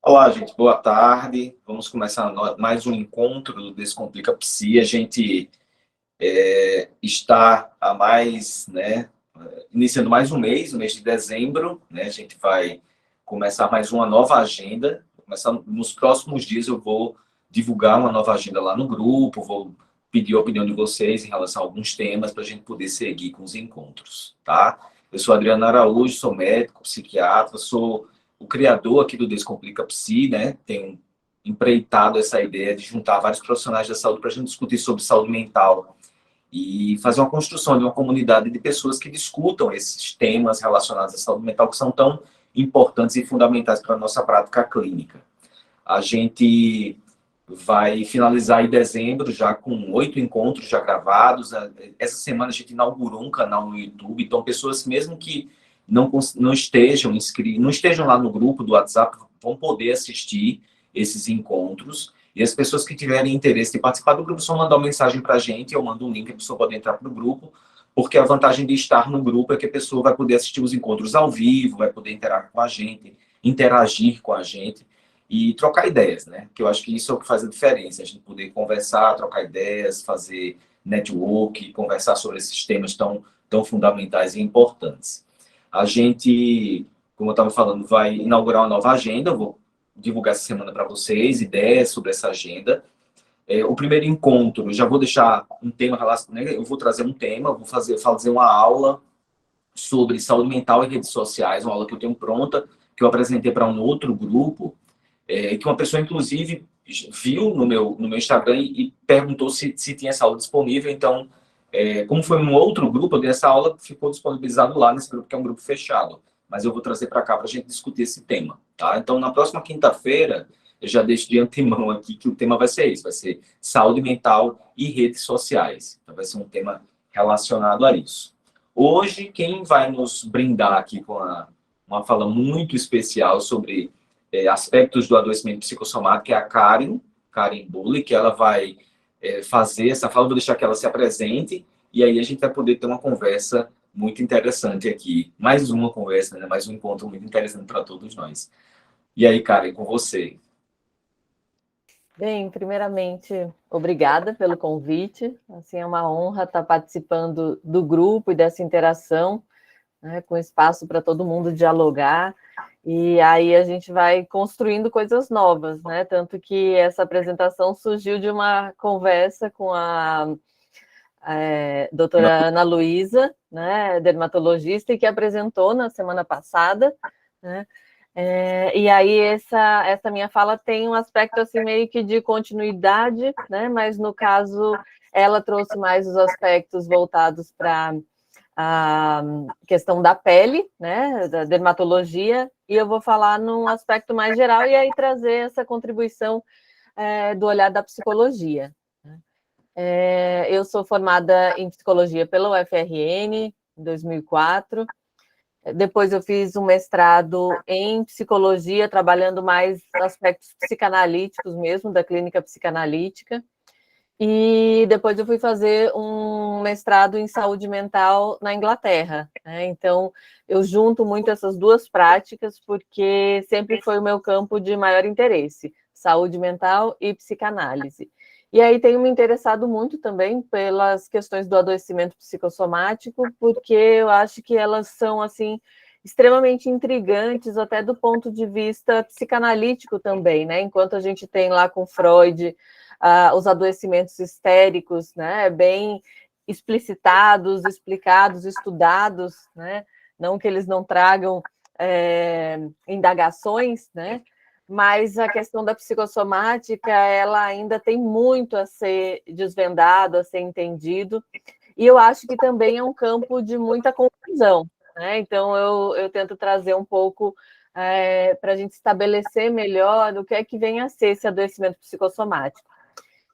Olá, gente, boa tarde. Vamos começar mais um encontro do Descomplica Psi. A gente está a mais, iniciando mais um mês, o mês de dezembro, né? A gente vai começar mais uma nova agenda. Nos próximos dias eu vou divulgar uma nova agenda lá no grupo, vou pedir a opinião de vocês em relação a alguns temas para a gente poder seguir com os encontros, tá? Eu sou Adriano Araújo, sou médico, psiquiatra, sou o criador aqui do Descomplica Psi, né? Tenho empreitado essa ideia de juntar vários profissionais da saúde para a gente discutir sobre saúde mental e fazer uma construção de uma comunidade de pessoas que discutam esses temas relacionados à saúde mental que são tão importantes e fundamentais para a nossa prática clínica. A gente vai finalizar em dezembro já com 8 encontros já gravados. Essa semana a gente inaugurou um canal no YouTube, então pessoas mesmo que não estejam inscritos, não estejam lá no grupo do WhatsApp, vão poder assistir esses encontros. E as pessoas que tiverem interesse de participar do grupo só mandar uma mensagem para a gente, eu mando um link, a pessoa pode entrar para o grupo, porque a vantagem de estar no grupo é que a pessoa vai poder assistir os encontros ao vivo, vai poder interagir com a gente e trocar ideias, né? Que eu acho que isso é o que faz a diferença, a gente poder conversar, trocar ideias, fazer network, conversar sobre esses temas tão fundamentais e importantes. A gente, como eu estava falando, vai inaugurar uma nova agenda, eu vou divulgar essa semana para vocês, ideias sobre essa agenda. O primeiro encontro, eu já vou deixar um tema relacionado, né? Eu vou trazer um tema, vou fazer uma aula sobre saúde mental e redes sociais, uma aula que eu tenho pronta, que eu apresentei para um outro grupo, que uma pessoa, inclusive, viu no meu Instagram e perguntou se tinha essa aula disponível. Então, como foi um outro grupo, eu dei essa aula, ficou disponibilizado lá nesse grupo, que é um grupo fechado. Mas eu vou trazer para cá para a gente discutir esse tema, tá? Então, na próxima quinta-feira, eu já deixo de antemão aqui que o tema vai ser isso, vai ser saúde mental e redes sociais. Então, vai ser um tema relacionado a isso. Hoje, quem vai nos brindar aqui com uma fala muito especial sobre aspectos do adoecimento psicossomático é a Karen Bulli, que ela vai fazer essa fala, vou deixar que ela se apresente, e aí a gente vai poder ter uma conversa muito interessante aqui. Mais uma conversa, né? Mais um encontro muito interessante para todos nós. E aí, Karen, com você. Bem, primeiramente, obrigada pelo convite. Assim, é uma honra estar participando do grupo e dessa interação, né, com espaço para todo mundo dialogar. E aí a gente vai construindo coisas novas, né? Tanto que essa apresentação surgiu de uma conversa com a doutora Ana Luísa, né, dermatologista, e que apresentou na semana passada, né? E aí essa minha fala tem um aspecto assim meio que de continuidade, né? Mas no caso ela trouxe mais os aspectos voltados para a questão da pele, né? Da dermatologia, e eu vou falar num aspecto mais geral e aí trazer essa contribuição do olhar da psicologia. Eu sou formada em psicologia pela UFRN em 2004. Depois eu fiz um mestrado em psicologia, trabalhando mais aspectos psicanalíticos mesmo, da clínica psicanalítica. E depois eu fui fazer um mestrado em saúde mental na Inglaterra, né? Então, eu junto muito essas duas práticas, porque sempre foi o meu campo de maior interesse, saúde mental e psicanálise. E aí tenho me interessado muito também pelas questões do adoecimento psicossomático, porque eu acho que elas são, assim, extremamente intrigantes, até do ponto de vista psicanalítico também, né? Enquanto a gente tem lá com Freud os adoecimentos histéricos, né, bem explicitados, explicados, estudados, né, não que eles não tragam indagações, né, mas a questão da psicossomática, ela ainda tem muito a ser desvendado, a ser entendido, e eu acho que também é um campo de muita confusão, né, então eu tento trazer um pouco para a gente estabelecer melhor o que é que vem a ser esse adoecimento psicossomático.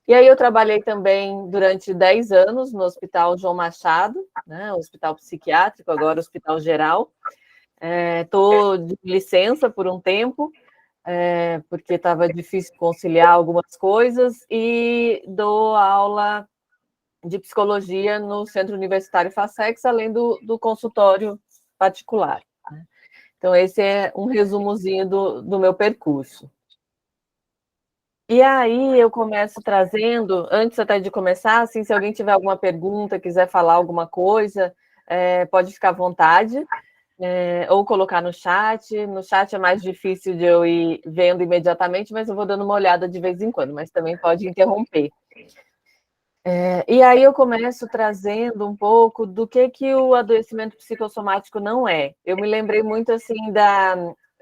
E aí eu trabalhei também durante 10 anos no Hospital João Machado, né, hospital psiquiátrico, agora Hospital Geral. Estou de licença por um tempo, porque estava difícil conciliar algumas coisas, e dou aula de psicologia no Centro Universitário FASEX, além do consultório particular. Né? Então, esse é um resumozinho do meu percurso. E aí eu começo trazendo, antes até de começar, assim, se alguém tiver alguma pergunta, quiser falar alguma coisa, pode ficar à vontade, ou colocar no chat. No chat é mais difícil de eu ir vendo imediatamente, mas eu vou dando uma olhada de vez em quando, mas também pode interromper. E aí eu começo trazendo um pouco do que o adoecimento psicossomático não é. Eu me lembrei muito assim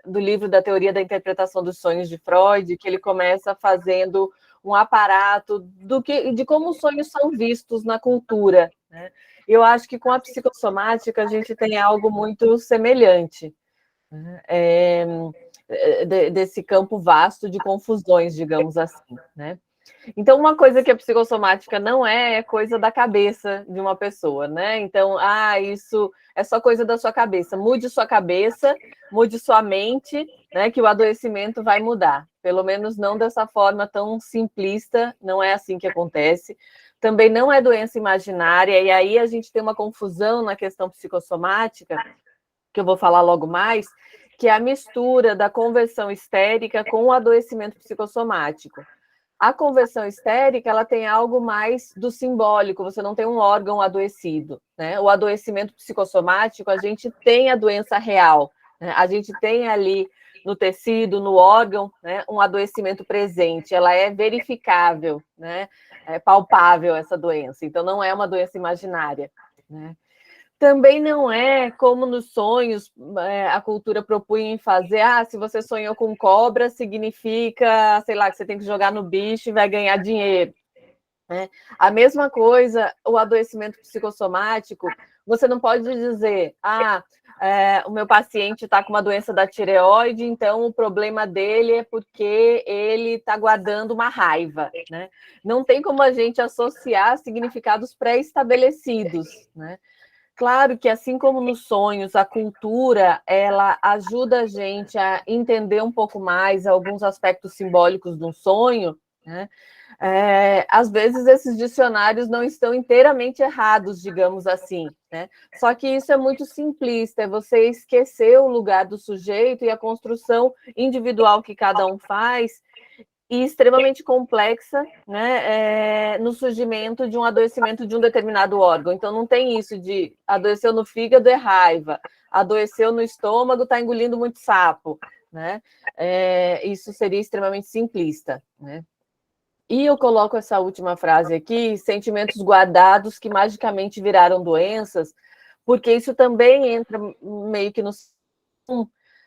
do livro da Teoria da Interpretação dos Sonhos de Freud, que ele começa fazendo um aparato de como os sonhos são vistos na cultura, né? Eu acho que com a psicossomática a gente tem algo muito semelhante, né? Desse campo vasto de confusões, digamos assim, né? Então, uma coisa que a psicossomática não é coisa da cabeça de uma pessoa, né? Então, isso é só coisa da sua cabeça. Mude sua cabeça, mude sua mente, né? Que o adoecimento vai mudar. Pelo menos não dessa forma tão simplista, não é assim que acontece. Também não é doença imaginária, e aí a gente tem uma confusão na questão psicossomática, que eu vou falar logo mais, que é a mistura da conversão histérica com o adoecimento psicossomático. A conversão histérica, ela tem algo mais do simbólico, você não tem um órgão adoecido, né? O adoecimento psicossomático, a gente tem a doença real, né? A gente tem ali no tecido, no órgão, né, um adoecimento presente, ela é verificável, né? É palpável essa doença, então não é uma doença imaginária, né? Também não é como nos sonhos a cultura propunha fazer. Se você sonhou com cobra, significa, sei lá, que você tem que jogar no bicho e vai ganhar dinheiro, né? A mesma coisa, o adoecimento psicossomático, você não pode dizer, o meu paciente está com uma doença da tireoide, então o problema dele é porque ele está guardando uma raiva, né? Não tem como a gente associar significados pré-estabelecidos, né? Claro que, assim como nos sonhos, a cultura, ela ajuda a gente a entender um pouco mais alguns aspectos simbólicos de um sonho, né? Às vezes, esses dicionários não estão inteiramente errados, digamos assim, né? Só que isso é muito simplista, é você esquecer o lugar do sujeito e a construção individual que cada um faz, e extremamente complexa, né, no surgimento de um adoecimento de um determinado órgão. Então, não tem isso de adoeceu no fígado é raiva, adoeceu no estômago, está engolindo muito sapo, né? Isso seria extremamente simplista, né? E eu coloco essa última frase aqui, sentimentos guardados que magicamente viraram doenças, porque isso também entra meio que no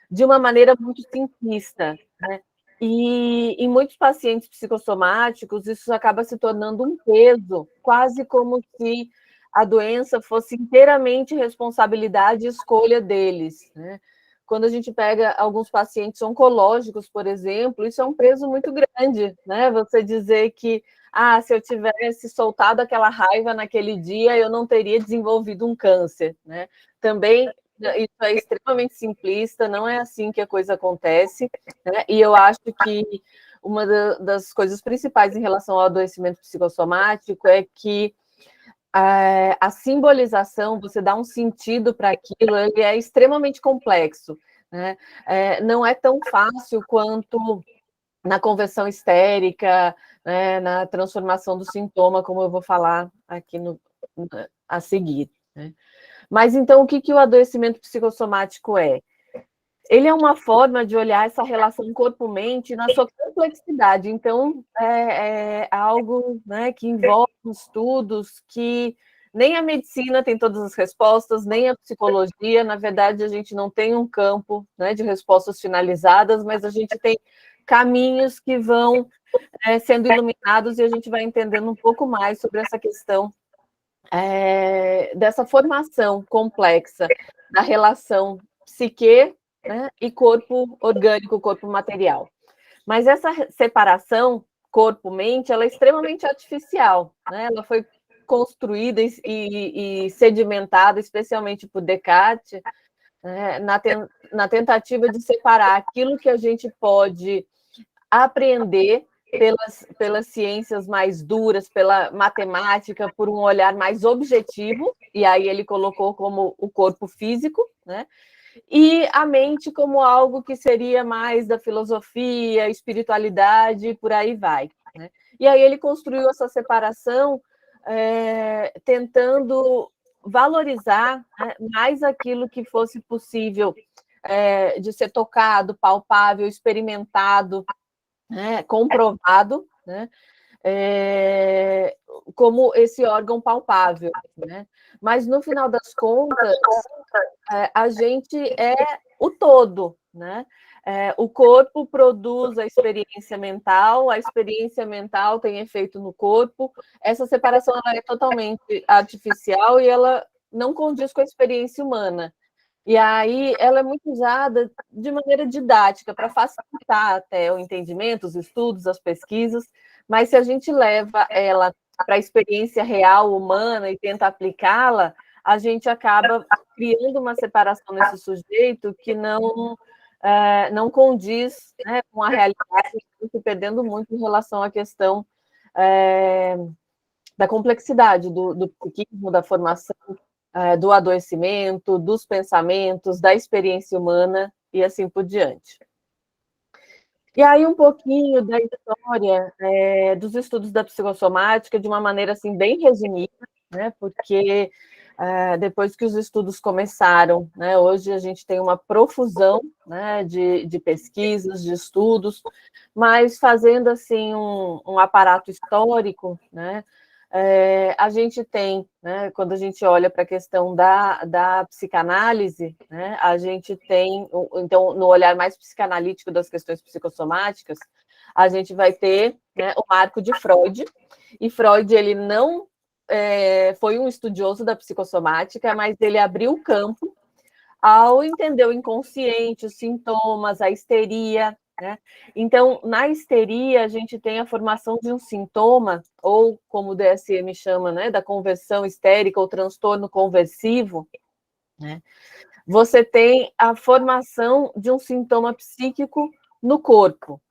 de uma maneira muito simplista, né? E em muitos pacientes psicossomáticos, isso acaba se tornando um peso, quase como se a doença fosse inteiramente responsabilidade e escolha deles, né? Quando a gente pega alguns pacientes oncológicos, por exemplo, isso é um peso muito grande, né? Você dizer que, se eu tivesse soltado aquela raiva naquele dia, eu não teria desenvolvido um câncer, né? Também isso é extremamente simplista, não é assim que a coisa acontece, né? E eu acho que uma das coisas principais em relação ao adoecimento psicossomático é que a simbolização, você dá um sentido para aquilo, ele é extremamente complexo, né? Não é tão fácil quanto na conversão histérica, né, na transformação do sintoma, como eu vou falar aqui a seguir, né? Mas então, o que o adoecimento psicossomático é? Ele é uma forma de olhar essa relação corpo-mente na sua complexidade. Então, é algo, né, que envolve estudos que nem a medicina tem todas as respostas, nem a psicologia. Na verdade, a gente não tem um campo, né, de respostas finalizadas, mas a gente tem caminhos que vão sendo iluminados e a gente vai entendendo um pouco mais sobre essa questão dessa formação complexa da relação psique, né, e corpo orgânico, corpo material. Mas essa separação corpo-mente, ela é extremamente artificial, né? Ela foi construída e sedimentada, especialmente por Descartes, né, na tentativa de separar aquilo que a gente pode aprender pelas ciências mais duras, pela matemática, por um olhar mais objetivo, e aí ele colocou como o corpo físico, né? e a mente como algo que seria mais da filosofia, espiritualidade, por aí vai, né? E aí ele construiu essa separação, tentando valorizar, né, mais aquilo que fosse possível de ser tocado, palpável, experimentado, né, comprovado, né, como esse órgão palpável, né? Mas no final das contas, a gente é o todo, né? O corpo produz a experiência mental tem efeito no corpo. Essa separação ela é totalmente artificial e ela não condiz com a experiência humana. E aí ela é muito usada de maneira didática, para facilitar até o entendimento, os estudos, as pesquisas, mas se a gente leva ela para a experiência real humana e tenta aplicá-la, a gente acaba criando uma separação nesse sujeito que não condiz, né, com a realidade, se perdendo muito em relação à questão da complexidade do psiquismo, da formação, do adoecimento, dos pensamentos, da experiência humana e assim por diante. E aí um pouquinho da história dos estudos da psicossomática de uma maneira assim bem resumida, né? Porque depois que os estudos começaram, né, hoje a gente tem uma profusão, né, de pesquisas, de estudos, mas fazendo assim um aparato histórico, né, a gente tem, né, quando a gente olha para a questão da psicanálise, né, a gente tem, então, no olhar mais psicanalítico das questões psicossomáticas, a gente vai ter, né, o marco de Freud, e Freud, ele não foi um estudioso da psicossomática, mas ele abriu o campo ao entender o inconsciente, os sintomas, a histeria, né? Então, na histeria, a gente tem a formação de um sintoma, ou como o DSM chama, né, da conversão histérica ou transtorno conversivo, né? Você tem a formação de um sintoma psíquico no corpo.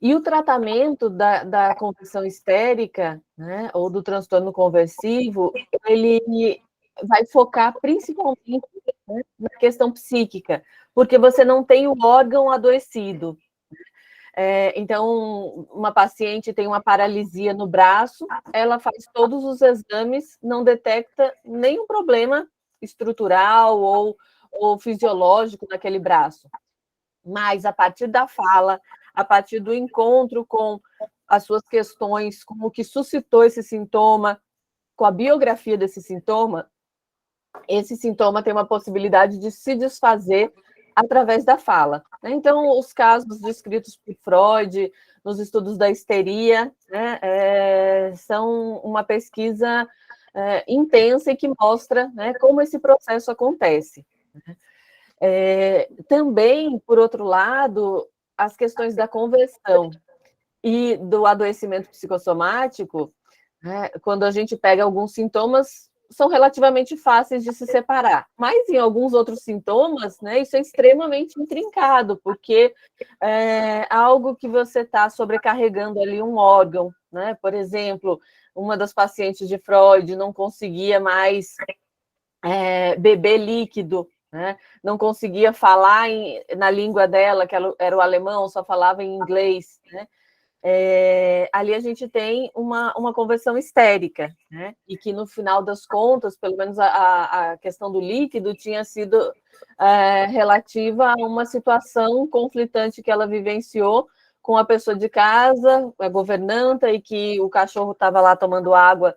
E o tratamento da conversão histérica, né, ou do transtorno conversivo, ele vai focar principalmente, né, na questão psíquica, porque você não tem o órgão adoecido. Então, uma paciente tem uma paralisia no braço, ela faz todos os exames, não detecta nenhum problema estrutural ou fisiológico naquele braço. Mas, a partir da fala, a partir do encontro com as suas questões, com o que suscitou esse sintoma, com a biografia desse sintoma, esse sintoma tem uma possibilidade de se desfazer através da fala. Então, os casos descritos por Freud, nos estudos da histeria, né, são uma pesquisa intensa e que mostra, né, como esse processo acontece. Também, por outro lado, as questões da conversão e do adoecimento psicossomático, né, quando a gente pega alguns sintomas, são relativamente fáceis de se separar, mas em alguns outros sintomas, né, isso é extremamente intrincado, porque é algo que você está sobrecarregando ali um órgão, né? Por exemplo, uma das pacientes de Freud não conseguia mais beber líquido, né? Não conseguia falar na língua dela, que era o alemão, só falava em inglês, né? Ali a gente tem uma conversão histérica, né? E que no final das contas, pelo menos a questão do líquido tinha sido relativa a uma situação conflitante que ela vivenciou com a pessoa de casa, a governanta, e que o cachorro estava lá tomando água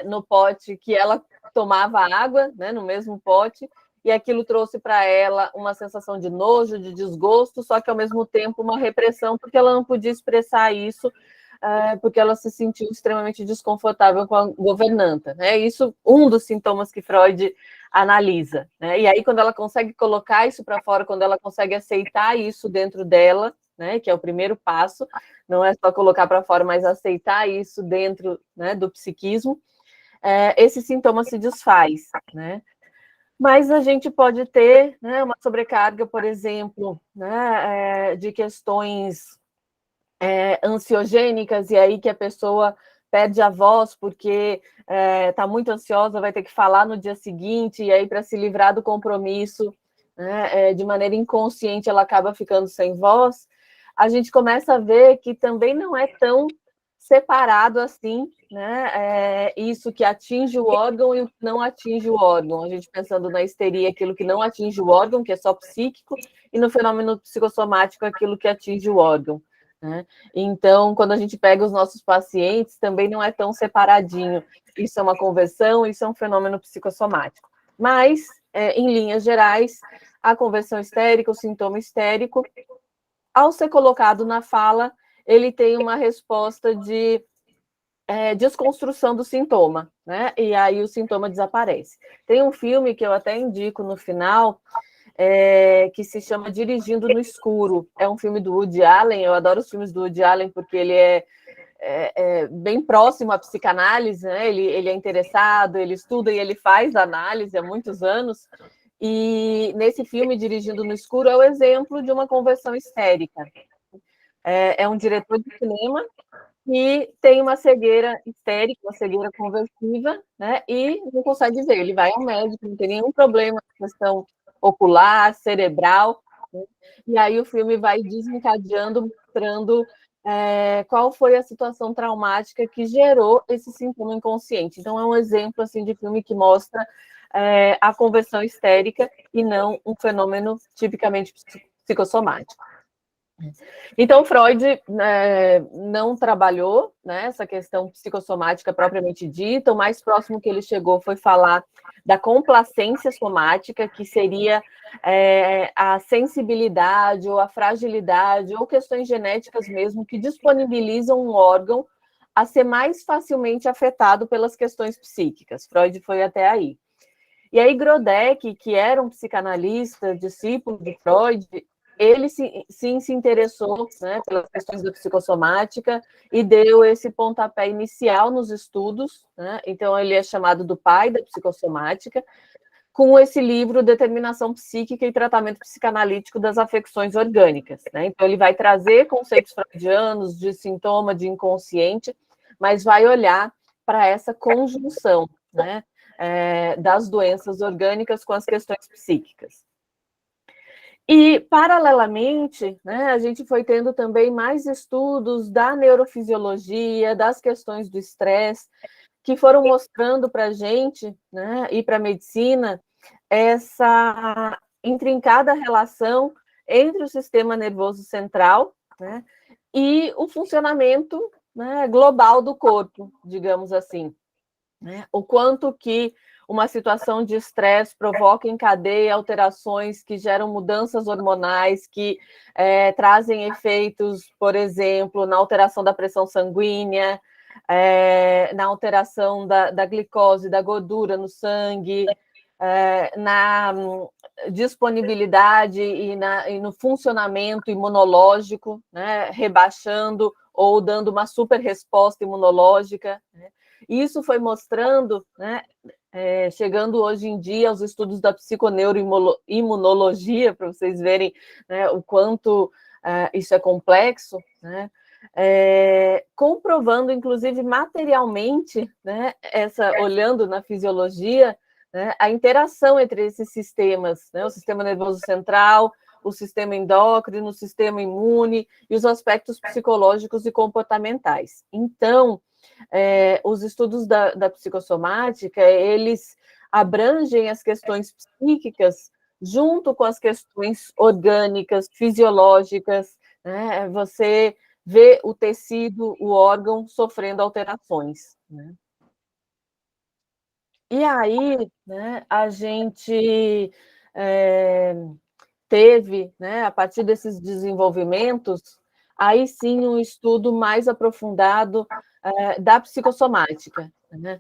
no pote que ela tomava água, né, no mesmo pote, e aquilo trouxe para ela uma sensação de nojo, de desgosto, só que ao mesmo tempo uma repressão, porque ela não podia expressar isso, porque ela se sentiu extremamente desconfortável com a governanta, né? Isso, um dos sintomas que Freud analisa, né? E aí, quando ela consegue colocar isso para fora, quando ela consegue aceitar isso dentro dela, né, que é o primeiro passo, não é só colocar para fora, mas aceitar isso dentro, né, do psiquismo, esse sintoma se desfaz, né? Mas a gente pode ter, né, uma sobrecarga, por exemplo, né, de questões ansiogênicas, e aí que a pessoa perde a voz porque está muito ansiosa, vai ter que falar no dia seguinte, e aí para se livrar do compromisso, né, de maneira inconsciente ela acaba ficando sem voz, a gente começa a ver que também não é tão separado assim, né? Isso que atinge o órgão e o que não atinge o órgão. A gente pensando na histeria, aquilo que não atinge o órgão, que é só psíquico, e no fenômeno psicossomático, aquilo que atinge o órgão. Né? Então, quando a gente pega os nossos pacientes, também não é tão separadinho. Isso é uma conversão, isso é um fenômeno psicossomático. Mas, em linhas gerais, a conversão histérica, o sintoma histérico, ao ser colocado na fala, ele tem uma resposta de desconstrução do sintoma, né? E aí o sintoma desaparece. Tem um filme que eu até indico no final, que se chama Dirigindo no Escuro. É um filme do Woody Allen, eu adoro os filmes do Woody Allen porque ele é bem próximo à psicanálise, né? Ele é interessado, ele estuda e ele faz análise há muitos anos, e nesse filme, Dirigindo no Escuro, é o exemplo de uma conversão histérica. É um diretor de cinema que tem uma cegueira histérica, uma cegueira conversiva, né? E não consegue ver. Ele vai ao médico, não tem nenhum problema na questão ocular, cerebral, né? E aí o filme vai desencadeando, mostrando qual foi a situação traumática que gerou esse sintoma inconsciente. Então, é um exemplo assim de filme que mostra a conversão histérica e não um fenômeno tipicamente psicossomático. Então, Freud não trabalhou, né, essa questão psicossomática propriamente dita. O mais próximo que ele chegou foi falar da complacência somática, que seria a sensibilidade ou a fragilidade ou questões genéticas mesmo que disponibilizam um órgão a ser mais facilmente afetado pelas questões psíquicas. Freud foi até aí. E aí Grodeck, que era um psicanalista, discípulo de Freud, ele sim se interessou, né, pelas questões da psicossomática e deu esse pontapé inicial nos estudos, né? Então ele é chamado do pai da psicossomática, com esse livro Determinação Psíquica e Tratamento Psicanalítico das Afecções Orgânicas, né? Então ele vai trazer conceitos freudianos de sintoma, de inconsciente, mas vai olhar para essa conjunção, né, das doenças orgânicas com as questões psíquicas. E, paralelamente, né, a gente foi tendo também mais estudos da neurofisiologia, das questões do estresse, que foram mostrando para a gente, né, e para a medicina, essa intrincada relação entre o sistema nervoso central, né, e o funcionamento, né, global do corpo, digamos assim. Né? O quanto que uma situação de estresse provoca em cadeia alterações que geram mudanças hormonais, que trazem efeitos, por exemplo, na alteração da pressão sanguínea, na alteração da glicose, da gordura no sangue, na disponibilidade e no funcionamento imunológico, né? Rebaixando ou dando uma super resposta imunológica, né? Isso foi mostrando, né, chegando hoje em dia aos estudos da psiconeuroimunologia, para vocês verem, né, o quanto isso é complexo, né, comprovando, inclusive, materialmente, né, olhando na fisiologia, né, a interação entre esses sistemas, né, o sistema nervoso central, o sistema endócrino, o sistema imune e os aspectos psicológicos e comportamentais. Então, os estudos da psicossomática, eles abrangem as questões psíquicas junto com as questões orgânicas, fisiológicas, né? Você vê o tecido, o órgão sofrendo alterações, né? E aí, né, a gente teve, né, a partir desses desenvolvimentos, aí sim um estudo mais aprofundado da psicossomática, né?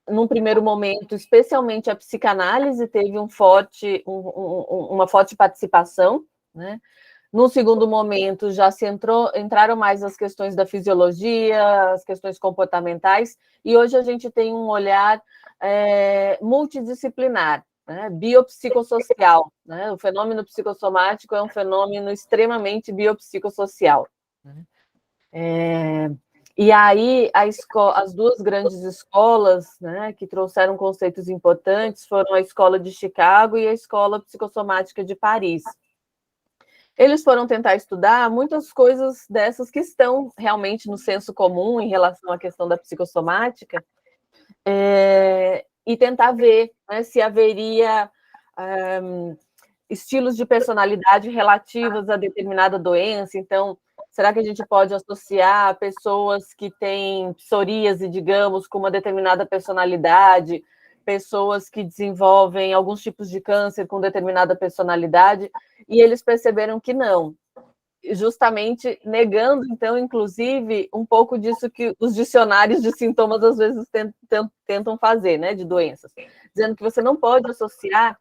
Num primeiro momento, especialmente a psicanálise teve uma forte participação, né? No segundo momento, já entraram mais as questões da fisiologia, as questões comportamentais, e hoje a gente tem um olhar multidisciplinar, né? Biopsicossocial, né? O fenômeno psicossomático é um fenômeno extremamente biopsicossocial, né? E aí, as duas grandes escolas, né, que trouxeram conceitos importantes foram a Escola de Chicago e a Escola Psicossomática de Paris. Eles foram tentar estudar muitas coisas dessas que estão realmente no senso comum em relação à questão da psicossomática, e tentar ver, né, se haveria estilos de personalidade relativos a determinada doença. Então, será que a gente pode associar pessoas que têm psoríase, digamos, com uma determinada personalidade, pessoas que desenvolvem alguns tipos de câncer com determinada personalidade? E eles perceberam que não, justamente negando, então, inclusive, um pouco disso que os dicionários de sintomas às vezes tentam fazer, né, de doenças, dizendo que você não pode associar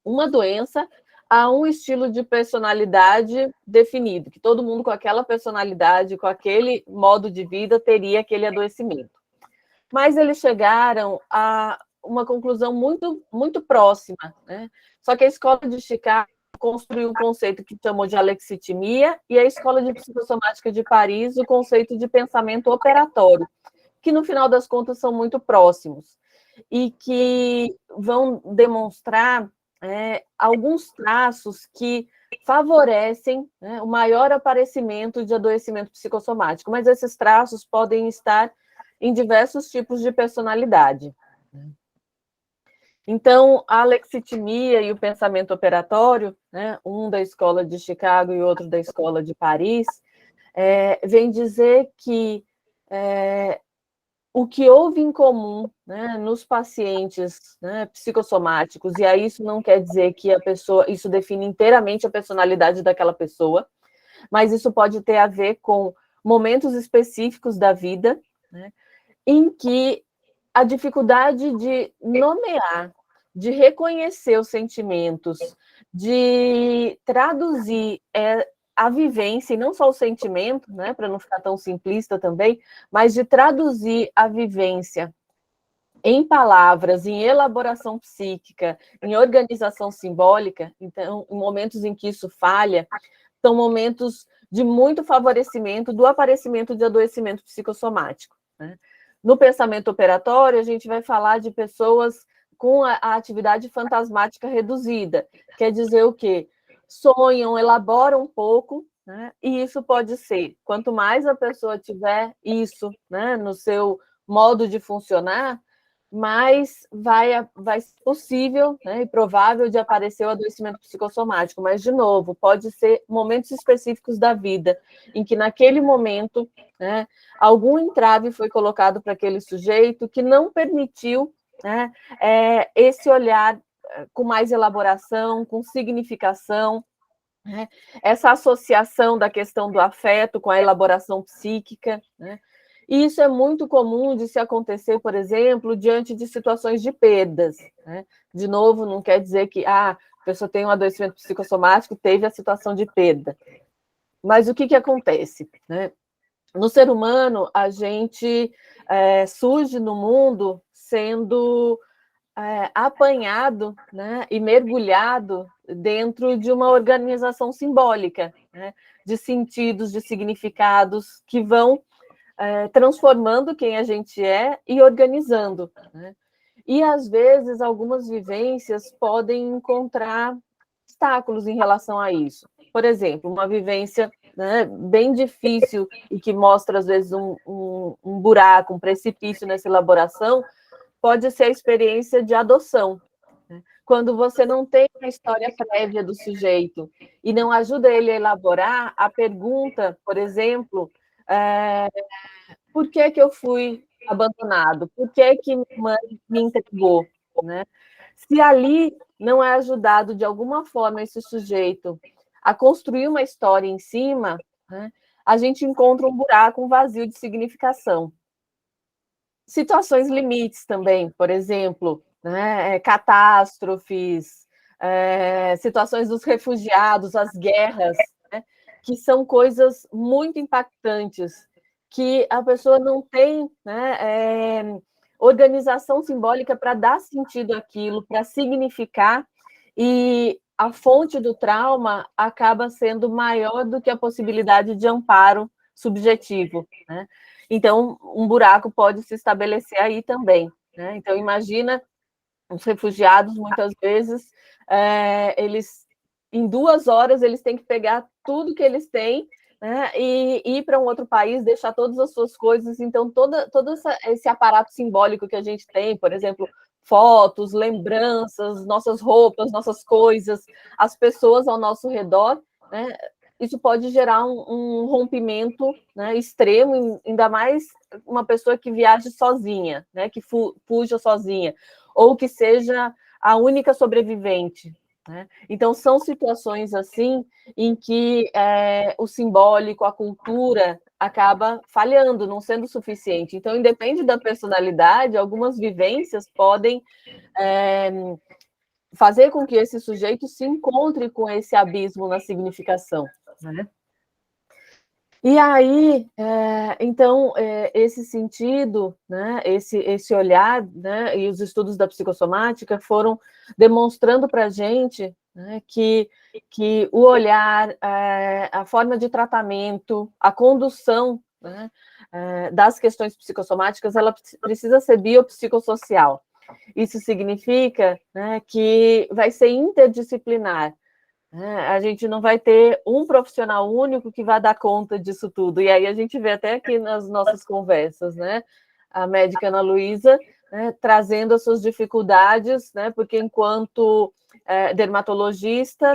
uma doença a um estilo de personalidade definido, que todo mundo com aquela personalidade, com aquele modo de vida, teria aquele adoecimento. Mas eles chegaram a uma conclusão muito, muito próxima, né? Só que a Escola de Chicago construiu um conceito que chamou de alexitimia, e a Escola de Psicossomática de Paris o conceito de pensamento operatório, que no final das contas são muito próximos, e que vão demonstrar alguns traços que favorecem, né, o maior aparecimento de adoecimento psicossomático, mas esses traços podem estar em diversos tipos de personalidade. Então, a alexitimia e o pensamento operatório, né, um da Escola de Chicago e outro da Escola de Paris, vem dizer que o que houve em comum, né, nos pacientes, né, psicossomáticos, e aí isso não quer dizer que a pessoa, isso define inteiramente a personalidade daquela pessoa, mas isso pode ter a ver com momentos específicos da vida, né, em que a dificuldade de nomear, de reconhecer os sentimentos, de traduzir a vivência, e não só o sentimento, né, para não ficar tão simplista também, mas de traduzir a vivência em palavras, em elaboração psíquica, em organização simbólica. Então, em momentos em que isso falha, são momentos de muito favorecimento do aparecimento de adoecimento psicossomático, né? No pensamento operatório, a gente vai falar de pessoas com a atividade fantasmática reduzida. Quer dizer o quê? Sonham, elaboram um pouco, né? E isso pode ser, quanto mais a pessoa tiver isso, né, no seu modo de funcionar, mais vai ser possível, né, e provável de aparecer o adoecimento psicossomático. Mas, de novo, pode ser momentos específicos da vida, em que naquele momento, né, algum entrave foi colocado para aquele sujeito que não permitiu, né, esse olhar com mais elaboração, com significação, né, essa associação da questão do afeto com a elaboração psíquica, né? E isso é muito comum de se acontecer, por exemplo, diante de situações de perdas, né? De novo, não quer dizer que a pessoa tem um adoecimento psicossomático, teve a situação de perda. Mas o que acontece, né? No ser humano, a gente surge no mundo sendo apanhado, né, e mergulhado dentro de uma organização simbólica, né, de sentidos, de significados que vão transformando quem a gente é e organizando, né? E, às vezes, algumas vivências podem encontrar obstáculos em relação a isso. Por exemplo, uma vivência, né, bem difícil e que mostra, às vezes, um buraco, um precipício nessa elaboração, pode ser a experiência de adoção. Quando você não tem a história prévia do sujeito e não ajuda ele a elaborar, a pergunta, por exemplo, por que eu fui abandonado? Por que minha mãe me entregou? Né? Se ali não é ajudado de alguma forma esse sujeito a construir uma história em cima, né, a gente encontra um buraco, um vazio de significação. Situações limites também, por exemplo, né, catástrofes, situações dos refugiados, as guerras, né, que são coisas muito impactantes, que a pessoa não tem, né, organização simbólica para dar sentido àquilo, para significar, e a fonte do trauma acaba sendo maior do que a possibilidade de amparo subjetivo, né? Então, um buraco pode se estabelecer aí também, né? Então, imagina os refugiados, muitas vezes, eles, em 2 horas, eles têm que pegar tudo que eles têm, né, e ir para um outro país, deixar todas as suas coisas. Então, todo esse aparato simbólico que a gente tem, por exemplo, fotos, lembranças, nossas roupas, nossas coisas, as pessoas ao nosso redor, né, isso pode gerar um rompimento, né, extremo, ainda mais uma pessoa que viaje sozinha, né, que fuja sozinha, ou que seja a única sobrevivente, né? Então, são situações assim em que o simbólico, a cultura, acaba falhando, não sendo suficiente. Então, independe da personalidade, algumas vivências podem fazer com que esse sujeito se encontre com esse abismo na significação, né? E aí, então, esse sentido, né, esse olhar, né, e os estudos da psicossomática foram demonstrando para a gente, né, que o olhar, a forma de tratamento, a condução, né, das questões psicossomáticas, ela precisa ser biopsicossocial. Isso significa, né, que vai ser interdisciplinar. A gente não vai ter um profissional único que vai dar conta disso tudo. E aí a gente vê até aqui nas nossas conversas, né? A médica Ana Luísa, né, trazendo as suas dificuldades, né? Porque enquanto dermatologista,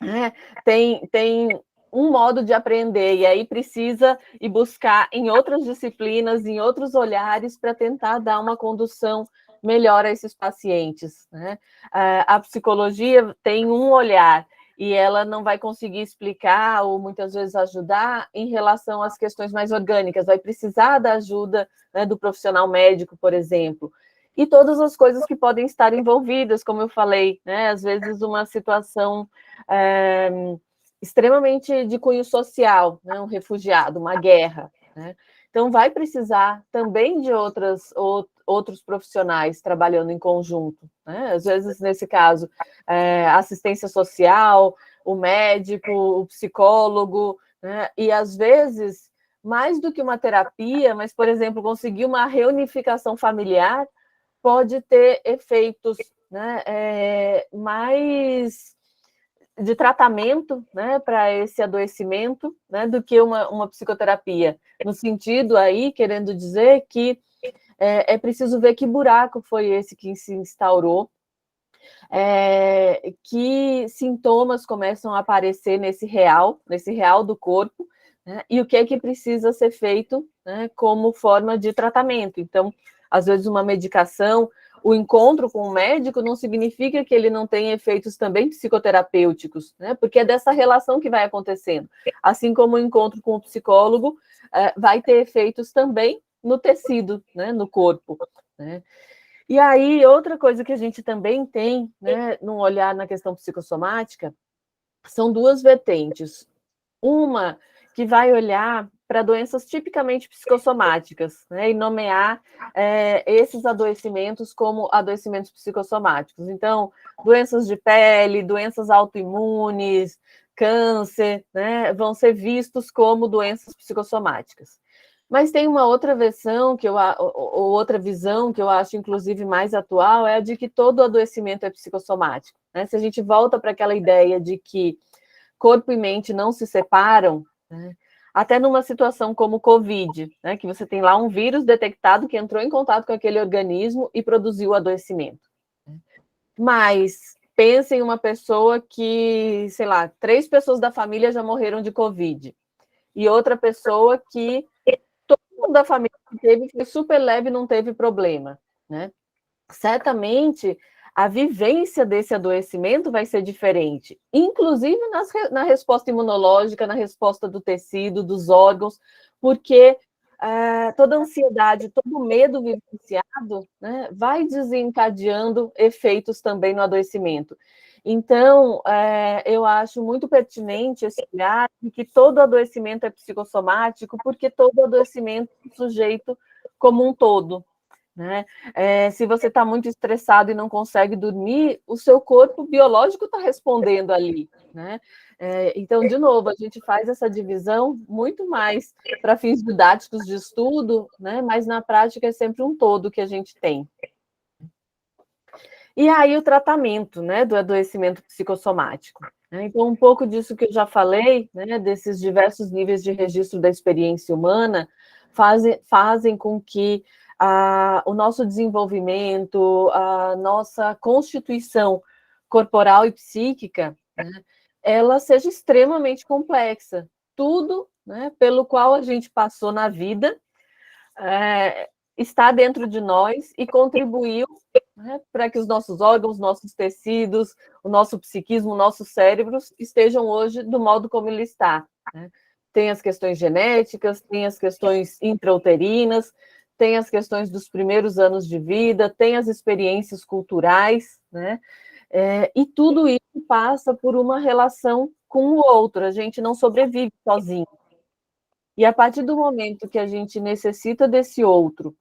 né, tem um modo de aprender, e aí precisa ir buscar em outras disciplinas, em outros olhares, para tentar dar uma condução melhor a esses pacientes, né? A psicologia tem um olhar, e ela não vai conseguir explicar ou muitas vezes ajudar em relação às questões mais orgânicas, vai precisar da ajuda, né, do profissional médico, por exemplo, e todas as coisas que podem estar envolvidas, como eu falei, né? Às vezes uma situação extremamente de cunho social, né? Um refugiado, uma guerra, né? Então, vai precisar também de outros profissionais trabalhando em conjunto, né? Às vezes, nesse caso, assistência social, o médico, o psicólogo, né? E, às vezes, mais do que uma terapia, mas, por exemplo, conseguir uma reunificação familiar pode ter efeitos, né, mais de tratamento, né, para esse adoecimento, né, do que uma psicoterapia. No sentido aí, querendo dizer que é preciso ver que buraco foi esse que se instaurou, que sintomas começam a aparecer nesse real do corpo, né, e o que é que precisa ser feito, né, como forma de tratamento. Então, às vezes, uma medicação, o encontro com o médico não significa que ele não tenha efeitos também psicoterapêuticos, né? Porque é dessa relação que vai acontecendo. Assim como o encontro com o psicólogo vai ter efeitos também no tecido, né? No corpo, né? E aí, outra coisa que a gente também tem, né, num olhar na questão psicossomática, são 2 vertentes. Uma que vai olhar para doenças tipicamente psicossomáticas, né, e nomear esses adoecimentos como adoecimentos psicossomáticos. Então, doenças de pele, doenças autoimunes, câncer, né, vão ser vistos como doenças psicossomáticas. Mas tem uma outra versão, ou outra visão, que eu acho, inclusive, mais atual, é a de que todo adoecimento é psicossomático, né? Se a gente volta para aquela ideia de que corpo e mente não se separam, né? Até numa situação como o Covid, né? Que você tem lá um vírus detectado que entrou em contato com aquele organismo e produziu o adoecimento. Mas pense em uma pessoa que, sei lá, 3 pessoas da família já morreram de Covid, e outra pessoa que todo mundo da família que teve foi super leve e não teve problema, né? Certamente a vivência desse adoecimento vai ser diferente, inclusive na resposta imunológica, na resposta do tecido, dos órgãos, porque toda ansiedade, todo medo vivenciado, né, vai desencadeando efeitos também no adoecimento. Então, eu acho muito pertinente esse olhar de que todo adoecimento é psicossomático, porque todo adoecimento é sujeito como um todo, né? Se você está muito estressado e não consegue dormir, o seu corpo biológico está respondendo ali, né? Então, de novo, a gente faz essa divisão muito mais para fins didáticos de estudo, né? Mas na prática é sempre um todo que a gente tem. E aí o tratamento, né, do adoecimento psicossomático. Então, um pouco disso que eu já falei, né, desses diversos níveis de registro da experiência humana, fazem com que o nosso desenvolvimento, a nossa constituição corporal e psíquica, né, ela seja extremamente complexa. Tudo, né, pelo qual a gente passou na vida está dentro de nós e contribuiu, né, para que os nossos órgãos, nossos tecidos, o nosso psiquismo, nossos cérebros estejam hoje do modo como ele está, né? Tem as questões genéticas, tem as questões intrauterinas, tem as questões dos primeiros anos de vida, tem as experiências culturais, né? E tudo isso passa por uma relação com o outro, a gente não sobrevive sozinho. E a partir do momento que a gente necessita desse outro,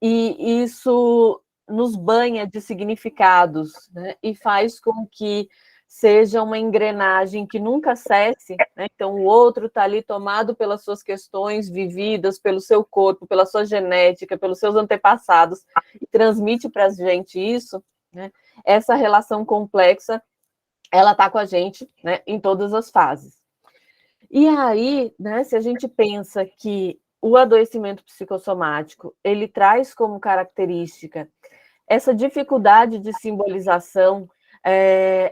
e isso nos banha de significados, né, e faz com que seja uma engrenagem que nunca cesse, né? Então o outro está ali tomado pelas suas questões vividas, pelo seu corpo, pela sua genética, pelos seus antepassados, e transmite para a gente isso, né? Essa relação complexa, ela está com a gente, né, em todas as fases. E aí, né, se a gente pensa que o adoecimento psicossomático, ele traz como característica essa dificuldade de simbolização,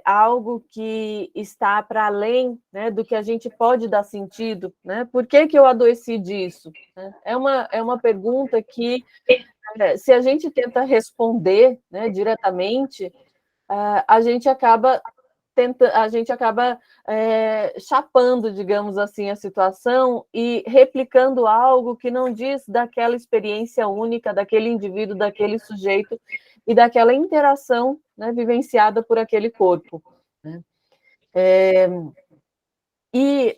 algo que está para além, né, do que a gente pode dar sentido, né? Por que eu adoeci disso? É uma pergunta que, se a gente tenta responder, né, diretamente, a gente acaba chapando, digamos assim, a situação e replicando algo que não diz daquela experiência única, daquele indivíduo, daquele sujeito e daquela interação, né, vivenciada por aquele corpo, né? E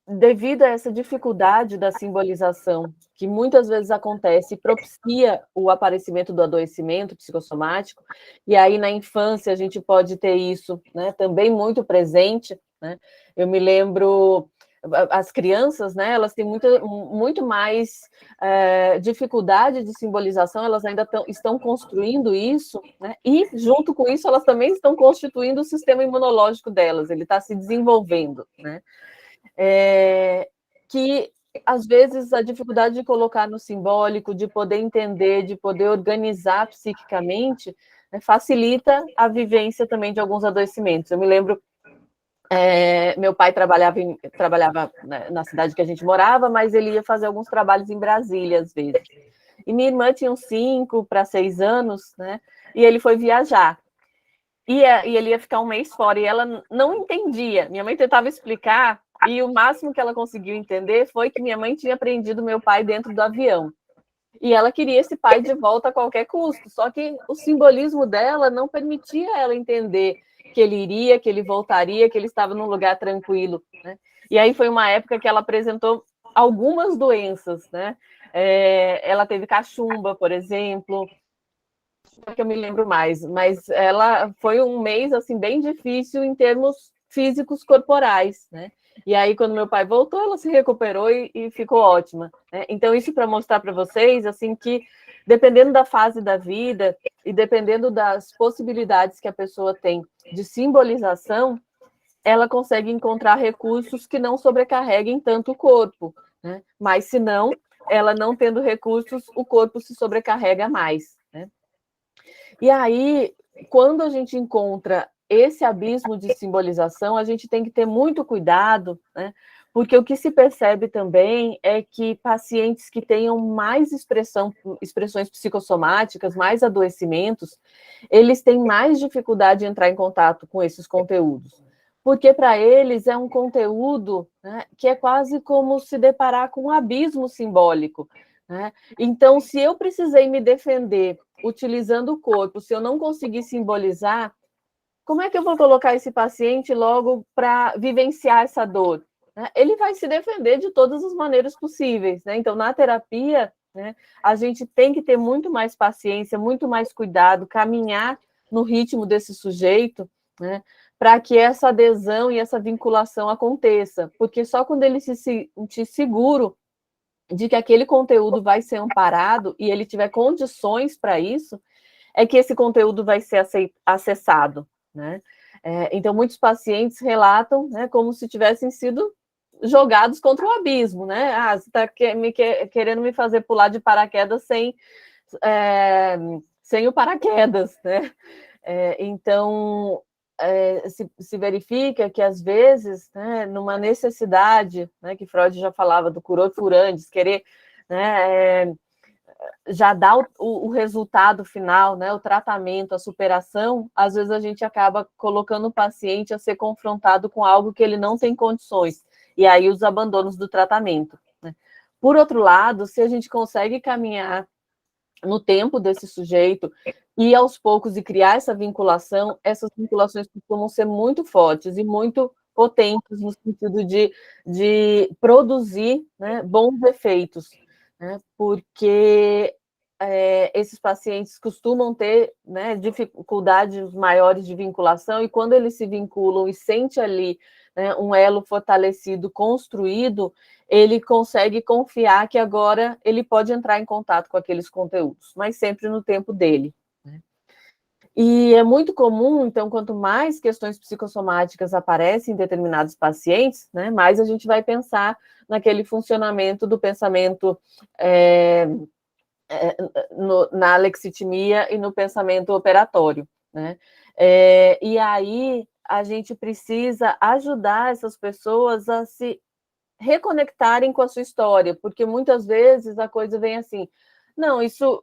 devido a essa dificuldade da simbolização, que muitas vezes acontece e propicia o aparecimento do adoecimento psicossomático, e aí na infância a gente pode ter isso, né, também muito presente, né? Eu me lembro, as crianças, né, elas têm muito mais dificuldade de simbolização, elas ainda estão construindo isso, né? E junto com isso elas também estão constituindo o sistema imunológico delas, ele está se desenvolvendo, né? Que às vezes a dificuldade de colocar no simbólico, de poder entender, de poder organizar psiquicamente, né, facilita a vivência também de alguns adoecimentos. Eu me lembro, meu pai trabalhava na cidade que a gente morava, mas ele ia fazer alguns trabalhos em Brasília, às vezes. E minha irmã tinha uns 5 para 6 anos, né? E ele foi viajar. E ele ia ficar um mês fora, e ela não entendia. Minha mãe tentava explicar, e o máximo que ela conseguiu entender foi que minha mãe tinha prendido meu pai dentro do avião. E ela queria esse pai de volta a qualquer custo, só que o simbolismo dela não permitia ela entender que ele iria, que ele voltaria, que ele estava num lugar tranquilo, né? E aí foi uma época que ela apresentou algumas doenças, né? Ela teve cachumba, por exemplo, que eu me lembro mais, mas ela foi um mês assim bem difícil em termos físicos corporais, né? E aí quando meu pai voltou, ela se recuperou e ficou ótima, né? Então isso para mostrar para vocês assim que dependendo da fase da vida e dependendo das possibilidades que a pessoa tem de simbolização, ela consegue encontrar recursos que não sobrecarreguem tanto o corpo, né? Mas se não, ela não tendo recursos, o corpo se sobrecarrega mais, né? E aí, quando a gente encontra esse abismo de simbolização, a gente tem que ter muito cuidado, né? Porque o que se percebe também é que pacientes que tenham mais expressões psicossomáticas, mais adoecimentos, eles têm mais dificuldade de entrar em contato com esses conteúdos. Porque para eles é um conteúdo, né, que é quase como se deparar com um abismo simbólico, né? Então, se eu precisei me defender utilizando o corpo, se eu não conseguir simbolizar, como é que eu vou colocar esse paciente logo para vivenciar essa dor? Ele vai se defender de todas as maneiras possíveis, né? Então, na terapia, né, a gente tem que ter muito mais paciência, muito mais cuidado, caminhar no ritmo desse sujeito, né, para que essa adesão e essa vinculação aconteça, porque só quando ele se sentir seguro de que aquele conteúdo vai ser amparado e ele tiver condições para isso, é que esse conteúdo vai ser acessado, né? Então, muitos pacientes relatam, né, como se tivessem sido jogados contra o abismo, né? Ah, você está querendo me fazer pular de paraquedas sem o paraquedas, né? Então, se verifica que, às vezes, né, numa necessidade, né, que Freud já falava do curor furandis, querer, né, já dá o resultado final, né, o tratamento, a superação, às vezes a gente acaba colocando o paciente a ser confrontado com algo que ele não tem condições, e aí os abandonos do tratamento, né? Por outro lado, se a gente consegue caminhar no tempo desse sujeito e aos poucos e criar essa vinculação, essas vinculações costumam ser muito fortes e muito potentes no sentido de produzir, né, bons efeitos, né, porque esses pacientes costumam ter, né, dificuldades maiores de vinculação, e quando eles se vinculam e sente ali, né, um elo fortalecido, construído, ele consegue confiar que agora ele pode entrar em contato com aqueles conteúdos, mas sempre no tempo dele, né? E é muito comum, então, quanto mais questões psicossomáticas aparecem em determinados pacientes, né, mais a gente vai pensar naquele funcionamento do pensamento na alexitimia e no pensamento operatório, né? E aí a gente precisa ajudar essas pessoas a se reconectarem com a sua história, porque muitas vezes a coisa vem assim, não, isso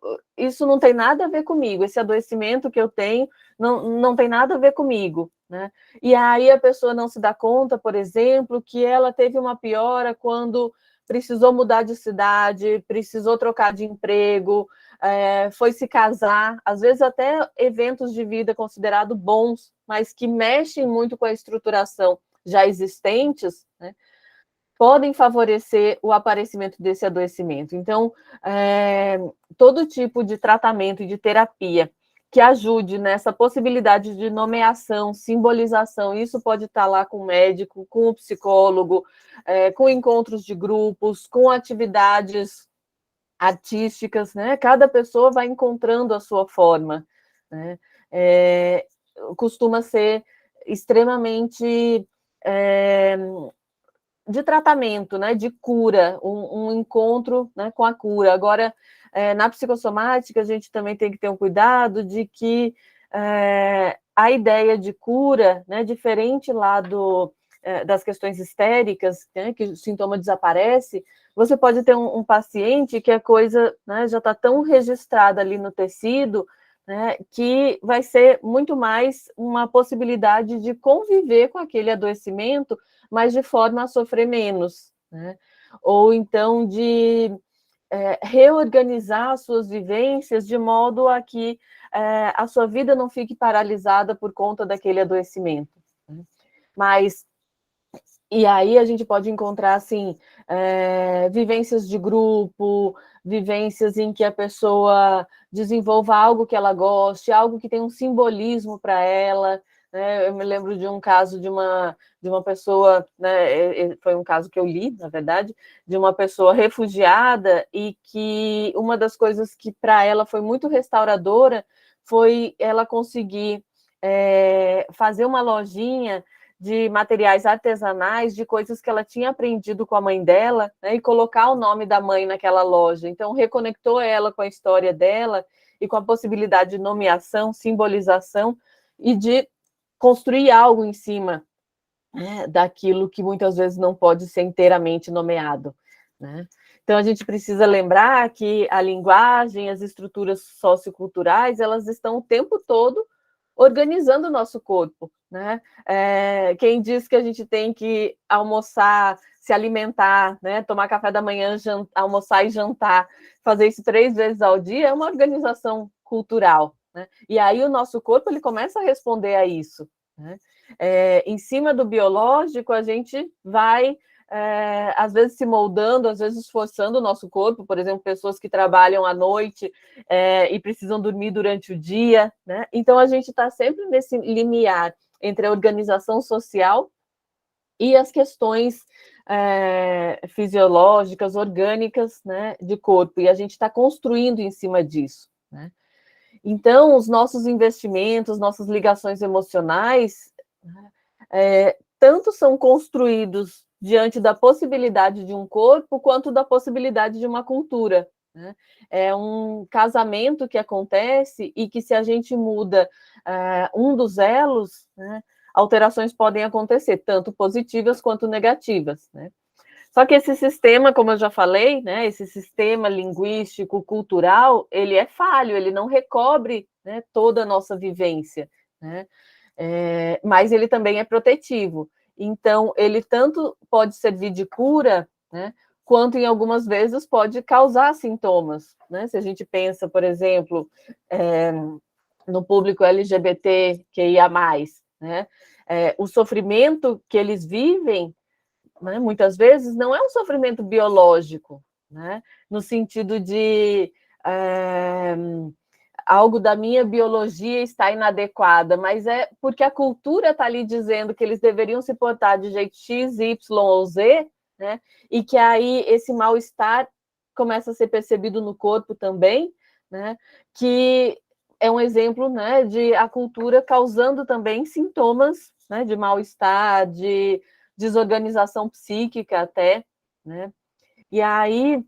não tem nada a ver comigo, esse adoecimento que eu tenho não tem nada a ver comigo, né? E aí a pessoa não se dá conta, por exemplo, que ela teve uma piora quando precisou mudar de cidade, precisou trocar de emprego, foi se casar, às vezes até eventos de vida considerados bons, mas que mexem muito com a estruturação já existentes, né, podem favorecer o aparecimento desse adoecimento. Então, todo tipo de tratamento e de terapia que ajude nessa possibilidade de nomeação, simbolização, isso pode estar lá com o médico, com o psicólogo, com encontros de grupos, com atividades artísticas, né? Cada pessoa vai encontrando a sua forma, né? Costuma ser extremamente de tratamento, né, de cura, um encontro, né, com a cura. Agora, na psicossomática, a gente também tem que ter um cuidado de que a ideia de cura, né, diferente lá das questões histéricas, né, que o sintoma desaparece, você pode ter um paciente que a coisa, né, já está tão registrada ali no tecido, né, que vai ser muito mais uma possibilidade de conviver com aquele adoecimento, mas de forma a sofrer menos, né? Ou então de reorganizar as suas vivências de modo a que a sua vida não fique paralisada por conta daquele adoecimento, né? Mas, e aí a gente pode encontrar, assim, vivências de grupo, vivências em que a pessoa desenvolva algo que ela goste, algo que tem um simbolismo para ela, né? Eu me lembro de um caso de uma pessoa, né, foi um caso que eu li, na verdade, de uma pessoa refugiada e que uma das coisas que para ela foi muito restauradora foi ela conseguir fazer uma lojinha de materiais artesanais, de coisas que ela tinha aprendido com a mãe dela, né, e colocar o nome da mãe naquela loja. Então, reconectou ela com a história dela e com a possibilidade de nomeação, simbolização e de construir algo em cima, né, daquilo que muitas vezes não pode ser inteiramente nomeado, né? Então, a gente precisa lembrar que a linguagem, as estruturas socioculturais, elas estão o tempo todo organizando o nosso corpo, né? Quem diz que a gente tem que almoçar, se alimentar, né? Tomar café da manhã, almoçar e jantar, fazer isso 3 vezes ao dia, é uma organização cultural, né? E aí o nosso corpo ele começa a responder a isso, né? Em cima do biológico, a gente vai às vezes se moldando, às vezes esforçando o nosso corpo, por exemplo, pessoas que trabalham à noite e precisam dormir durante o dia, né? Então a gente está sempre nesse limiar entre a organização social e as questões fisiológicas, orgânicas, né, de corpo, e a gente está construindo em cima disso, né? Então, os nossos investimentos, nossas ligações emocionais, tanto são construídos diante da possibilidade de um corpo, quanto da possibilidade de uma cultura, né? É um casamento que acontece e que, se a gente muda um dos elos, né, alterações podem acontecer, tanto positivas quanto negativas, né? Só que esse sistema, como eu já falei, né, esse sistema linguístico, cultural, ele é falho, ele não recobre, né, toda a nossa vivência, né? Mas ele também é protetivo. Então, ele tanto pode servir de cura, né, quanto, em algumas vezes, pode causar sintomas, né? Se a gente pensa, por exemplo, no público LGBTQIA+, né, o sofrimento que eles vivem, né, muitas vezes, não é um sofrimento biológico, né, no sentido de algo da minha biologia está inadequada, mas é porque a cultura está ali dizendo que eles deveriam se portar de jeito X, Y ou Z, né, e que aí esse mal-estar começa a ser percebido no corpo também, né, que é um exemplo, né, de a cultura causando também sintomas, né, de mal-estar, de desorganização psíquica até, né? E aí,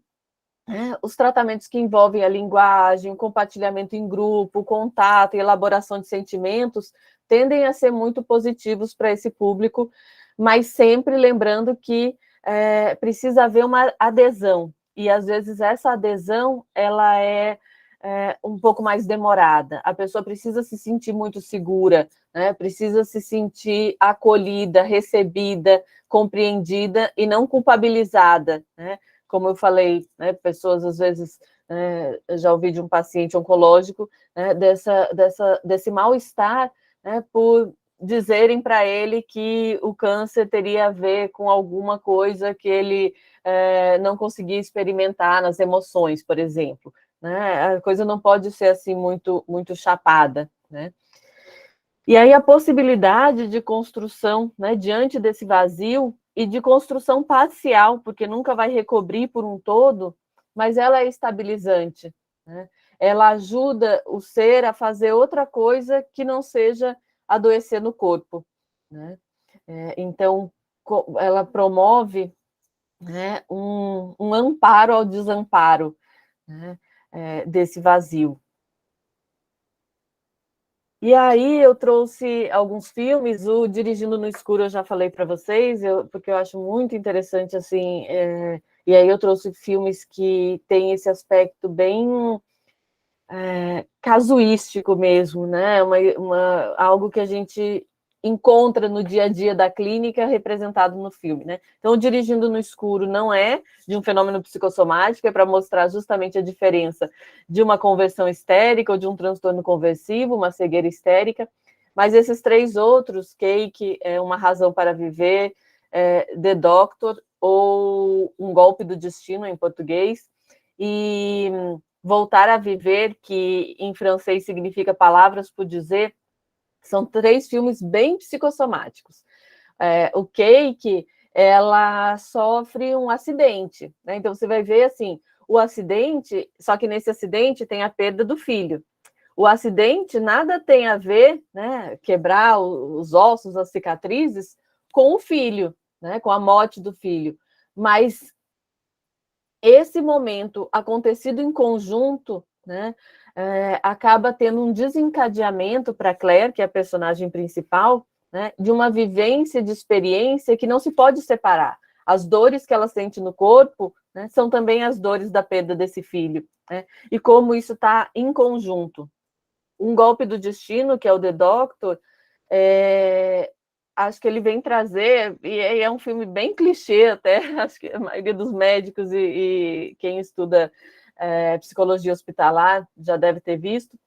os tratamentos que envolvem a linguagem, o compartilhamento em grupo, o contato e elaboração de sentimentos tendem a ser muito positivos para esse público, mas sempre lembrando que precisa haver uma adesão, e às vezes essa adesão ela é um pouco mais demorada. A pessoa precisa se sentir muito segura, né? Precisa se sentir acolhida, recebida, compreendida e não culpabilizada, né? Como eu falei, né, pessoas às vezes, eu já ouvi de um paciente oncológico, né, desse mal-estar, né, por dizerem para ele que o câncer teria a ver com alguma coisa que ele não conseguia experimentar nas emoções, por exemplo, né? A coisa não pode ser assim muito, muito chapada, né? E aí a possibilidade de construção, né, diante desse vazio, e de construção parcial, porque nunca vai recobrir por um todo, mas ela é estabilizante, né? Ela ajuda o ser a fazer outra coisa que não seja adoecer no corpo, né? Então, ela promove, né, um amparo ao desamparo, né, desse vazio. E aí eu trouxe alguns filmes, o Dirigindo no Escuro eu já falei para vocês, porque eu acho muito interessante, assim, e aí eu trouxe filmes que têm esse aspecto bem casuístico mesmo, né? Algo que a gente encontra no dia a dia da clínica representado no filme, né? Então, o Dirigindo no Escuro não é de um fenômeno psicossomático, é para mostrar justamente a diferença de uma conversão histérica ou de um transtorno conversivo, uma cegueira histérica, mas esses três outros, Cake, Uma Razão para Viver, The Doctor, ou Um Golpe do Destino, em português, e Voltar a Viver, que em francês significa Palavras por Dizer, são três filmes bem psicossomáticos. O Cake, ela sofre um acidente, né? Então você vai ver assim, o acidente, só que nesse acidente tem a perda do filho. O acidente nada tem a ver, né, quebrar os ossos, as cicatrizes, com o filho, né, com a morte do filho. Mas esse momento acontecido em conjunto, né, acaba tendo um desencadeamento para Claire, que é a personagem principal, né, de uma vivência de experiência que não se pode separar. As dores que ela sente no corpo, né, são também as dores da perda desse filho, né, e como isso está em conjunto. Um Golpe do Destino, que é o The Doctor, acho que ele vem trazer, e é um filme bem clichê até, acho que a maioria dos médicos e quem estuda psicologia hospitalar já deve ter visto,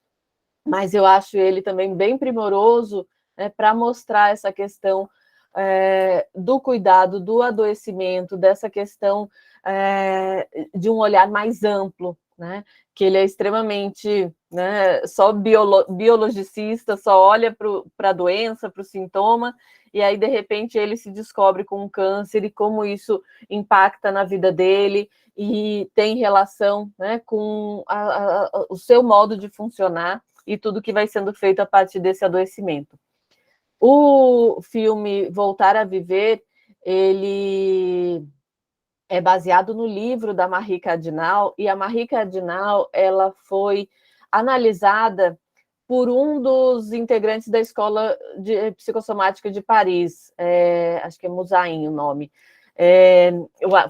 mas eu acho ele também bem primoroso, né, para mostrar essa questão do cuidado, do adoecimento, dessa questão de um olhar mais amplo, né, que ele é extremamente né, só biologicista, só olha para a doença, para o sintoma, e aí, de repente, ele se descobre com um câncer e como isso impacta na vida dele e tem relação, né, com o seu modo de funcionar e tudo que vai sendo feito a partir desse adoecimento. O filme Voltar a Viver, ele é baseado no livro da Marie Cardinal, e a Marie Cardinal, ela foi analisada por um dos integrantes da Escola de Psicossomática de Paris, acho que é Moussain o nome,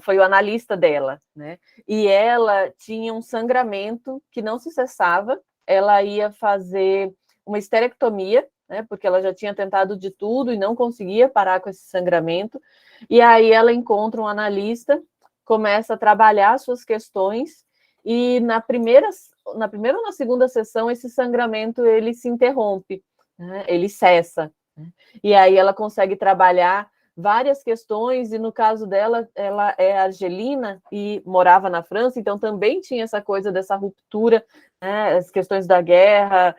foi o analista dela, né? E ela tinha um sangramento que não se cessava, ela ia fazer uma esterectomia, né, porque ela já tinha tentado de tudo e não conseguia parar com esse sangramento, e aí ela encontra um analista, começa a trabalhar suas questões, e na primeira ou na segunda sessão, esse sangramento ele se interrompe, né? Ele cessa. Né? E aí ela consegue trabalhar várias questões, e no caso dela, ela é argelina e morava na França, então também tinha essa coisa dessa ruptura, né? As questões da guerra,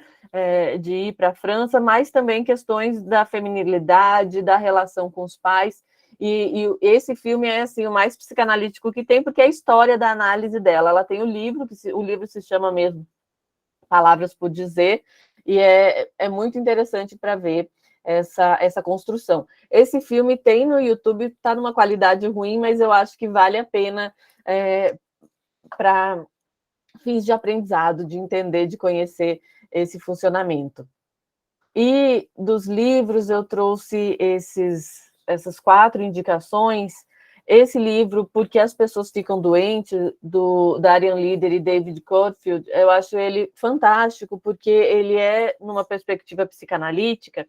de ir para a França, mas também questões da feminilidade, da relação com os pais. E esse filme é assim, o mais psicanalítico que tem, porque é a história da análise dela. Ela tem o livro se chama mesmo Palavras por Dizer, e é muito interessante para ver essa construção. Esse filme tem no YouTube, está numa qualidade ruim, mas eu acho que vale a pena para fins de aprendizado, de entender, de conhecer esse funcionamento. E dos livros eu trouxe essas 4 indicações. Esse livro, Porque as Pessoas Ficam Doentes, do Darian Leader e David Copperfield, eu acho ele fantástico, porque ele é numa perspectiva psicanalítica,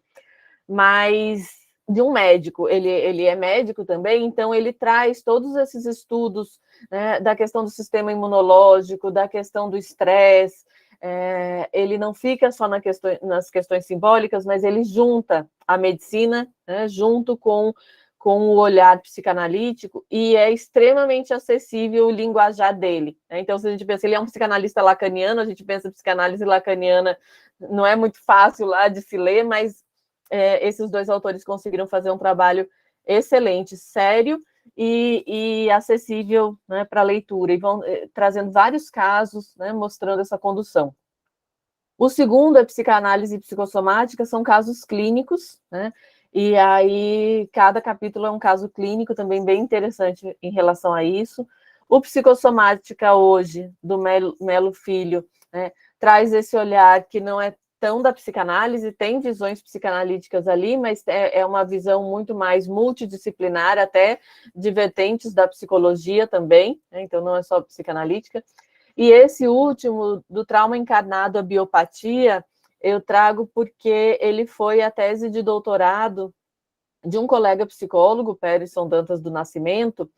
mas de um médico. Ele é médico também, então ele traz todos esses estudos, né, da questão do sistema imunológico, da questão do estresse. Ele não fica só nas questões simbólicas, mas ele junta a medicina, né, junto com o olhar psicanalítico, e é extremamente acessível o linguajar dele. Né? Então, se a gente pensa, ele é um psicanalista lacaniano, a gente pensa psicanálise lacaniana, não é muito fácil lá de se ler, mas esses 2 autores conseguiram fazer um trabalho excelente, sério e acessível, né, para leitura, e vão trazendo vários casos, né, mostrando essa condução. O segundo é psicanálise psicossomática, são casos clínicos, né, e aí cada capítulo é um caso clínico também bem interessante em relação a isso. O Psicossomática hoje, do Melo Filho, né, traz esse olhar que não é tão da psicanálise, tem visões psicanalíticas ali, mas é uma visão muito mais multidisciplinar, até de vertentes da psicologia também, né? Então não é só psicanalítica. E esse último, do trauma encarnado à biopatia, eu trago porque ele foi a tese de doutorado de um colega psicólogo, Perisson Dantas do Nascimento,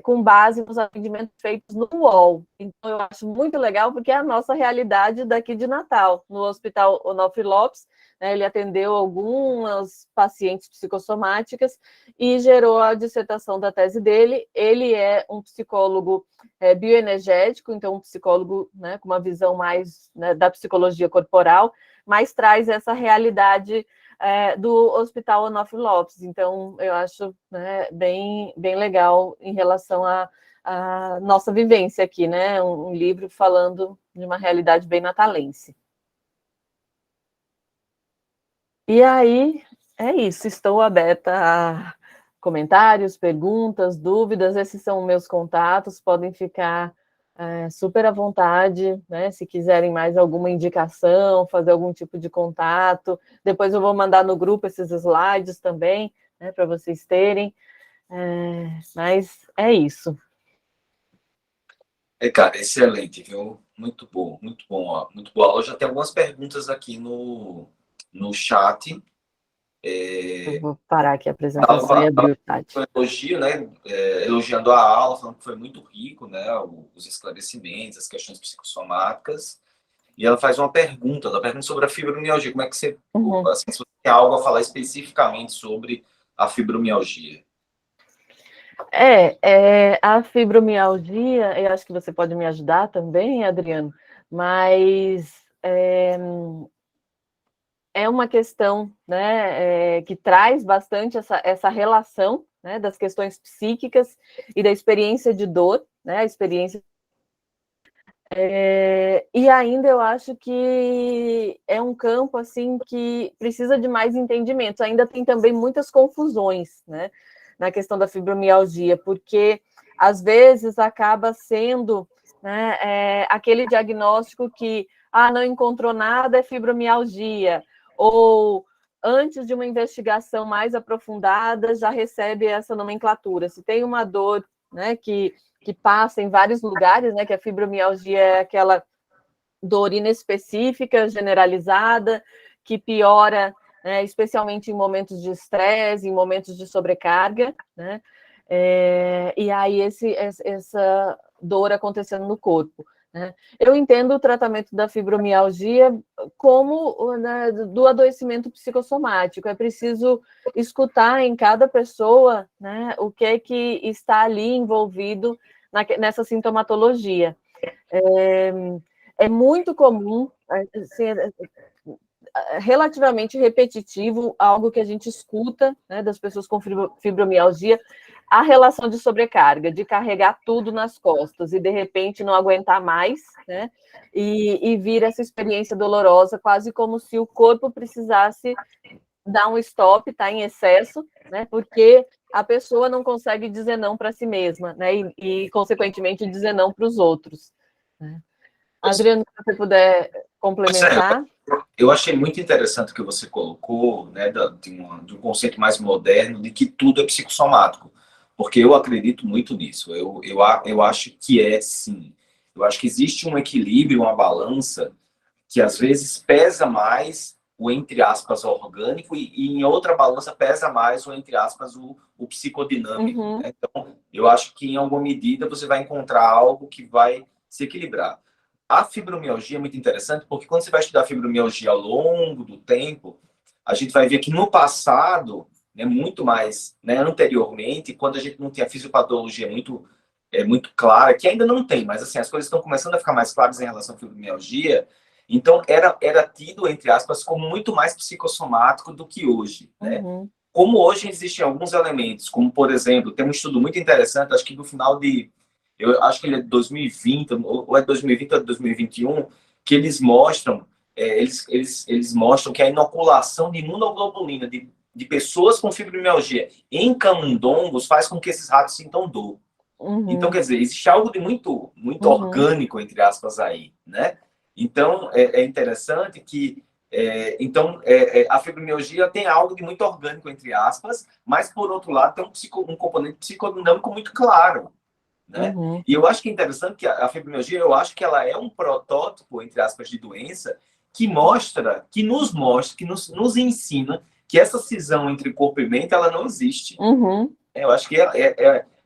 com base nos atendimentos feitos no UOL. Então, eu acho muito legal, porque é a nossa realidade daqui de Natal. No Hospital Onofre Lopes, né, ele atendeu algumas pacientes psicossomáticas e gerou a dissertação da tese dele. Ele é um psicólogo bioenergético, então um psicólogo, né, com uma visão mais, né, da psicologia corporal, mas traz essa realidade do Hospital Onofre Lopes. Então, eu acho, né, bem legal em relação à nossa vivência aqui, né? Um livro falando de uma realidade bem natalense. E aí, é isso. Estou aberta a comentários, perguntas, dúvidas. Esses são meus contatos. Podem ficar super à vontade, né? Se quiserem mais alguma indicação, fazer algum tipo de contato. Depois eu vou mandar no grupo esses slides também, né, para vocês terem. Mas é isso. Cara, excelente, viu? Muito bom, muito bom. Ó. Muito boa aula. Já tem algumas perguntas aqui no chat. Eu vou parar aqui a apresentação e abrir o chat. Um elogio, né? Elogiando a aula, falando que foi muito rico, né? Os esclarecimentos, as questões psicossomáticas. E ela faz uma pergunta sobre a fibromialgia. Como é que você, assim, se você tem algo a falar especificamente sobre a fibromialgia? A fibromialgia, eu acho que você pode me ajudar também, Adriano, mas é uma questão, né, que traz bastante essa relação, né, das questões psíquicas e da experiência de dor, né, a experiência. E ainda eu acho que é um campo assim que precisa de mais entendimento. Ainda tem também muitas confusões, né, na questão da fibromialgia, porque às vezes acaba sendo, né, aquele diagnóstico que não encontrou nada, é fibromialgia, ou antes de uma investigação mais aprofundada já recebe essa nomenclatura. Se tem uma dor, né, que passa em vários lugares, né, que a fibromialgia é aquela dor inespecífica, generalizada, que piora, né, especialmente em momentos de estresse, em momentos de sobrecarga, né, e aí essa dor acontecendo no corpo, né. Eu entendo o tratamento da fibromialgia como, né, do adoecimento psicossomático, é preciso escutar em cada pessoa, né, o que é que está ali envolvido nessa sintomatologia. É muito comum, assim, relativamente repetitivo, algo que a gente escuta, né, das pessoas com fibromialgia, a relação de sobrecarga, de carregar tudo nas costas e, de repente, não aguentar mais, né, e vir essa experiência dolorosa, quase como se o corpo precisasse dar um stop, está em excesso, né, porque a pessoa não consegue dizer não para si mesma, né, e, consequentemente, dizer não para os outros, né. Adriano, se você puder complementar. Eu achei muito interessante o que você colocou, né, de um conceito mais moderno de que tudo é psicossomático, porque eu acredito muito nisso. Eu acho que é sim. Eu acho que existe um equilíbrio, uma balança que às vezes pesa mais o, entre aspas, orgânico e em outra balança pesa mais o, entre aspas, o psicodinâmico. Né? Então, eu acho que em alguma medida você vai encontrar algo que vai se equilibrar. A fibromialgia é muito interessante porque quando você vai estudar fibromialgia ao longo do tempo, a gente vai ver que no passado, né, muito mais, né, anteriormente, quando a gente não tinha fisiopatologia muito clara, que ainda não tem, mas assim, as coisas estão começando a ficar mais claras em relação à fibromialgia, então era tido, entre aspas, como muito mais psicossomático do que hoje, né? Uhum. Como hoje existem alguns elementos, como, por exemplo, tem um estudo muito interessante, acho que do final de eu acho que ele é de 2020, ou é 2020 ou é 2021, que eles mostram, eles mostram que a inoculação de imunoglobulina de pessoas com fibromialgia em camundongos faz com que esses ratos sintam dor. Uhum. Então, quer dizer, existe algo de muito orgânico, entre aspas, aí, né? Então, é interessante que a fibromialgia tem algo de muito orgânico, entre aspas, mas, por outro lado, tem um componente psicodinâmico muito claro, né? Uhum. E eu acho que é interessante que a fibromialgia, eu acho que ela é um protótipo, entre aspas, de doença que nos ensina que essa cisão entre corpo e mente, ela não existe. Uhum. Eu acho que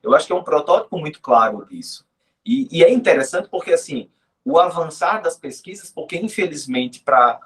eu acho que é um protótipo muito claro disso. E é interessante porque, assim, o avançar das pesquisas, porque, infelizmente, para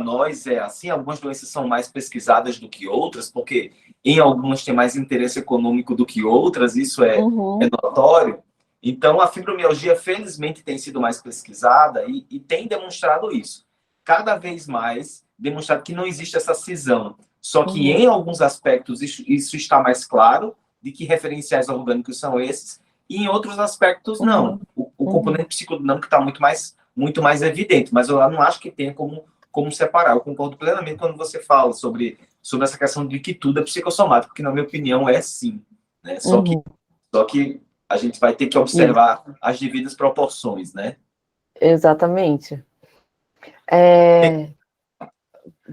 nós é assim, algumas doenças são mais pesquisadas do que outras, porque em algumas tem mais interesse econômico do que outras, isso é notório. Então, a fibromialgia, felizmente, tem sido mais pesquisada e tem demonstrado isso. Cada vez mais demonstrado que não existe essa cisão. Só que, em alguns aspectos, isso está mais claro, de que referenciais orgânicos são esses, e em outros aspectos, não. O componente psicodinâmico está muito mais evidente, mas eu não acho que tenha como separar. Eu concordo plenamente quando você fala sobre essa questão de que tudo é psicossomático, que, na minha opinião, é sim. Né? Só que a gente vai ter que observar as devidas proporções, né? Exatamente.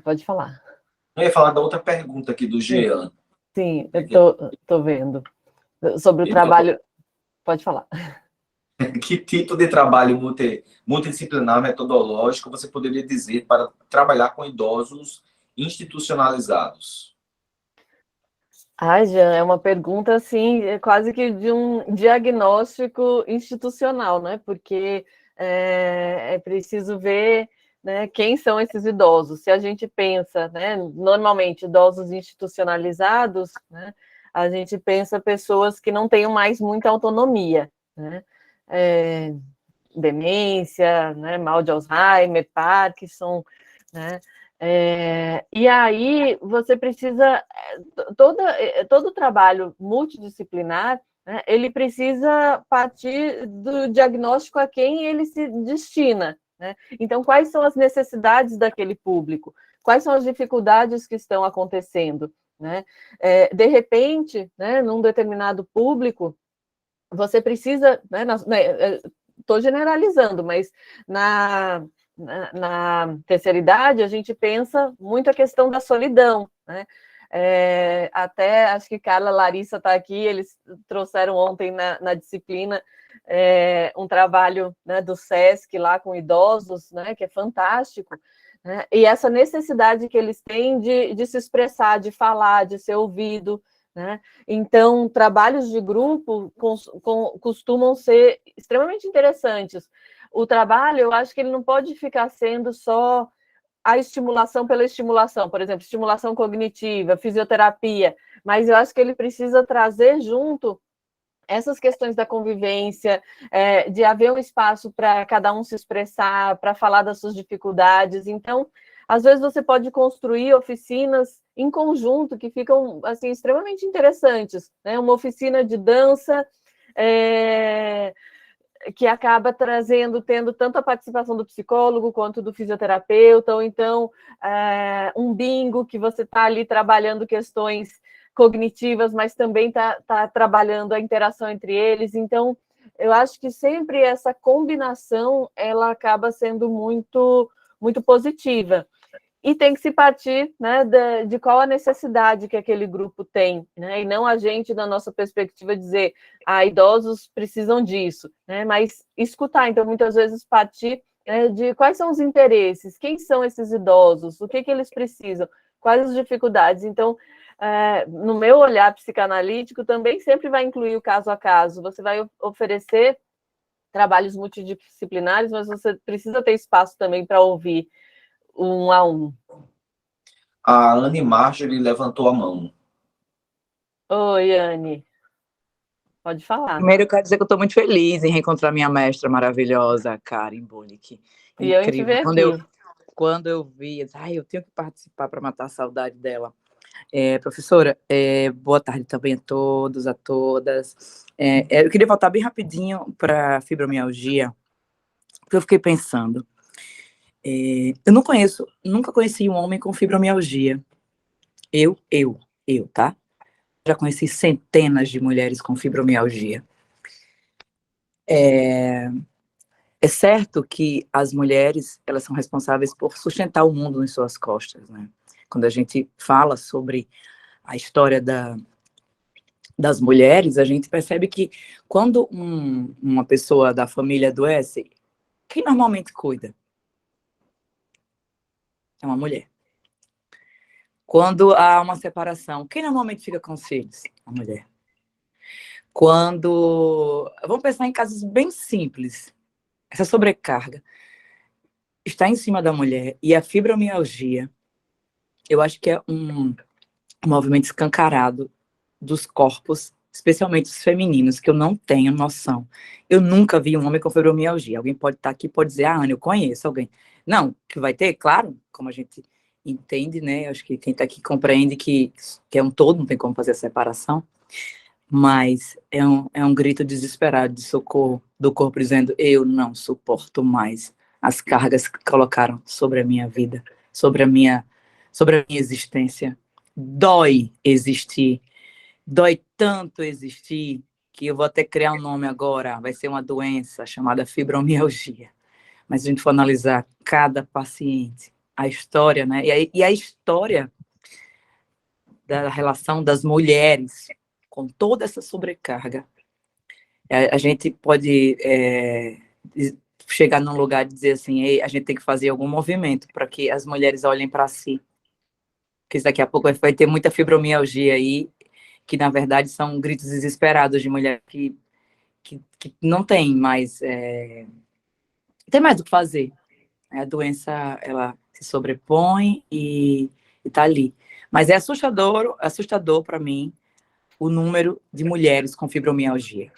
Pode falar. Eu ia falar da outra pergunta aqui do Jean. Sim, eu tô vendo. Sobre o trabalho... Pode falar. Que tipo de trabalho multidisciplinar metodológico você poderia dizer para trabalhar com idosos institucionalizados? Jean, é uma pergunta, assim, quase que de um diagnóstico institucional, né? Porque é preciso ver, né, quem são esses idosos. Se a gente pensa, né, normalmente, idosos institucionalizados, né, a gente pensa pessoas que não tenham mais muita autonomia, né? demência, né, mal de Alzheimer, Parkinson, né? E aí você precisa, todo o trabalho multidisciplinar, né, ele precisa partir do diagnóstico a quem ele se destina, né? Então, quais são as necessidades daquele público? Quais são as dificuldades que estão acontecendo, né? De repente, né, num determinado público, você precisa, né, estou generalizando, mas na terceira idade a gente pensa muito a questão da solidão, né? Até acho que Carla Larissa está aqui, eles trouxeram ontem na disciplina um trabalho, né, do SESC lá com idosos, né, que é fantástico, né? E essa necessidade que eles têm de se expressar, de falar, de ser ouvido, né? Então, trabalhos de grupo costumam ser extremamente interessantes. O trabalho, eu acho que ele não pode ficar sendo só a estimulação pela estimulação, por exemplo, estimulação cognitiva, fisioterapia, mas eu acho que ele precisa trazer junto essas questões da convivência, de haver um espaço para cada um se expressar, para falar das suas dificuldades. Então, às vezes você pode construir oficinas em conjunto que ficam assim extremamente interessantes, né? Uma oficina de dança que acaba tendo tanto a participação do psicólogo quanto do fisioterapeuta, ou então um bingo que você está ali trabalhando questões cognitivas, mas também está trabalhando a interação entre eles. Então, eu acho que sempre essa combinação ela acaba sendo muito, muito positiva. E tem que se partir, né, de qual a necessidade que aquele grupo tem, né, e não a gente, da nossa perspectiva, dizer, idosos precisam disso, né, mas escutar. Então, muitas vezes, partir, né, de quais são os interesses, quem são esses idosos, o que eles precisam, quais as dificuldades. Então, no meu olhar psicanalítico, também sempre vai incluir o caso a caso. Você vai oferecer trabalhos multidisciplinares, mas você precisa ter espaço também para ouvir um a um. A Anne Marjorie levantou a mão. Oi, Anne. Pode falar. Primeiro, eu quero dizer que eu estou muito feliz em reencontrar minha mestra maravilhosa, Karen Bullock. E eu te ver aqui. Quando eu vi, eu tenho que participar para matar a saudade dela. Professora, boa tarde também a todos, a todas. Eu queria voltar bem rapidinho para a fibromialgia, porque eu fiquei pensando. Eu nunca conheci um homem com fibromialgia. Tá? Já conheci centenas de mulheres com fibromialgia. É certo que as mulheres, elas são responsáveis por sustentar o mundo em suas costas, né? Quando a gente fala sobre a história das mulheres, a gente percebe que quando uma pessoa da família adoece, quem normalmente cuida? É uma mulher. Quando há uma separação, quem normalmente fica com os filhos? A mulher. Vamos pensar em casos bem simples. Essa sobrecarga está em cima da mulher, e a fibromialgia, eu acho que é um movimento escancarado dos corpos, especialmente os femininos, que eu não tenho noção. Eu nunca vi um homem com fibromialgia. Alguém pode estar aqui e pode dizer, Ana, eu conheço alguém. Não, que vai ter, claro, como a gente entende, né? Eu acho que quem está aqui compreende que é um todo, não tem como fazer a separação, mas é um grito desesperado de socorro do corpo dizendo, eu não suporto mais as cargas que colocaram sobre a minha vida, sobre a minha existência. Dói existir, dói tanto existir, que eu vou até criar um nome agora, vai ser uma doença chamada fibromialgia. Mas a gente for analisar cada paciente, a história, né? E a história da relação das mulheres com toda essa sobrecarga, a gente pode chegar num lugar de dizer assim, a gente tem que fazer algum movimento para que as mulheres olhem para si, porque daqui a pouco vai ter muita fibromialgia aí, que na verdade são gritos desesperados de mulher que não tem mais tem mais o que fazer. A doença, ela se sobrepõe e está ali. Mas é assustador para mim o número de mulheres com fibromialgia.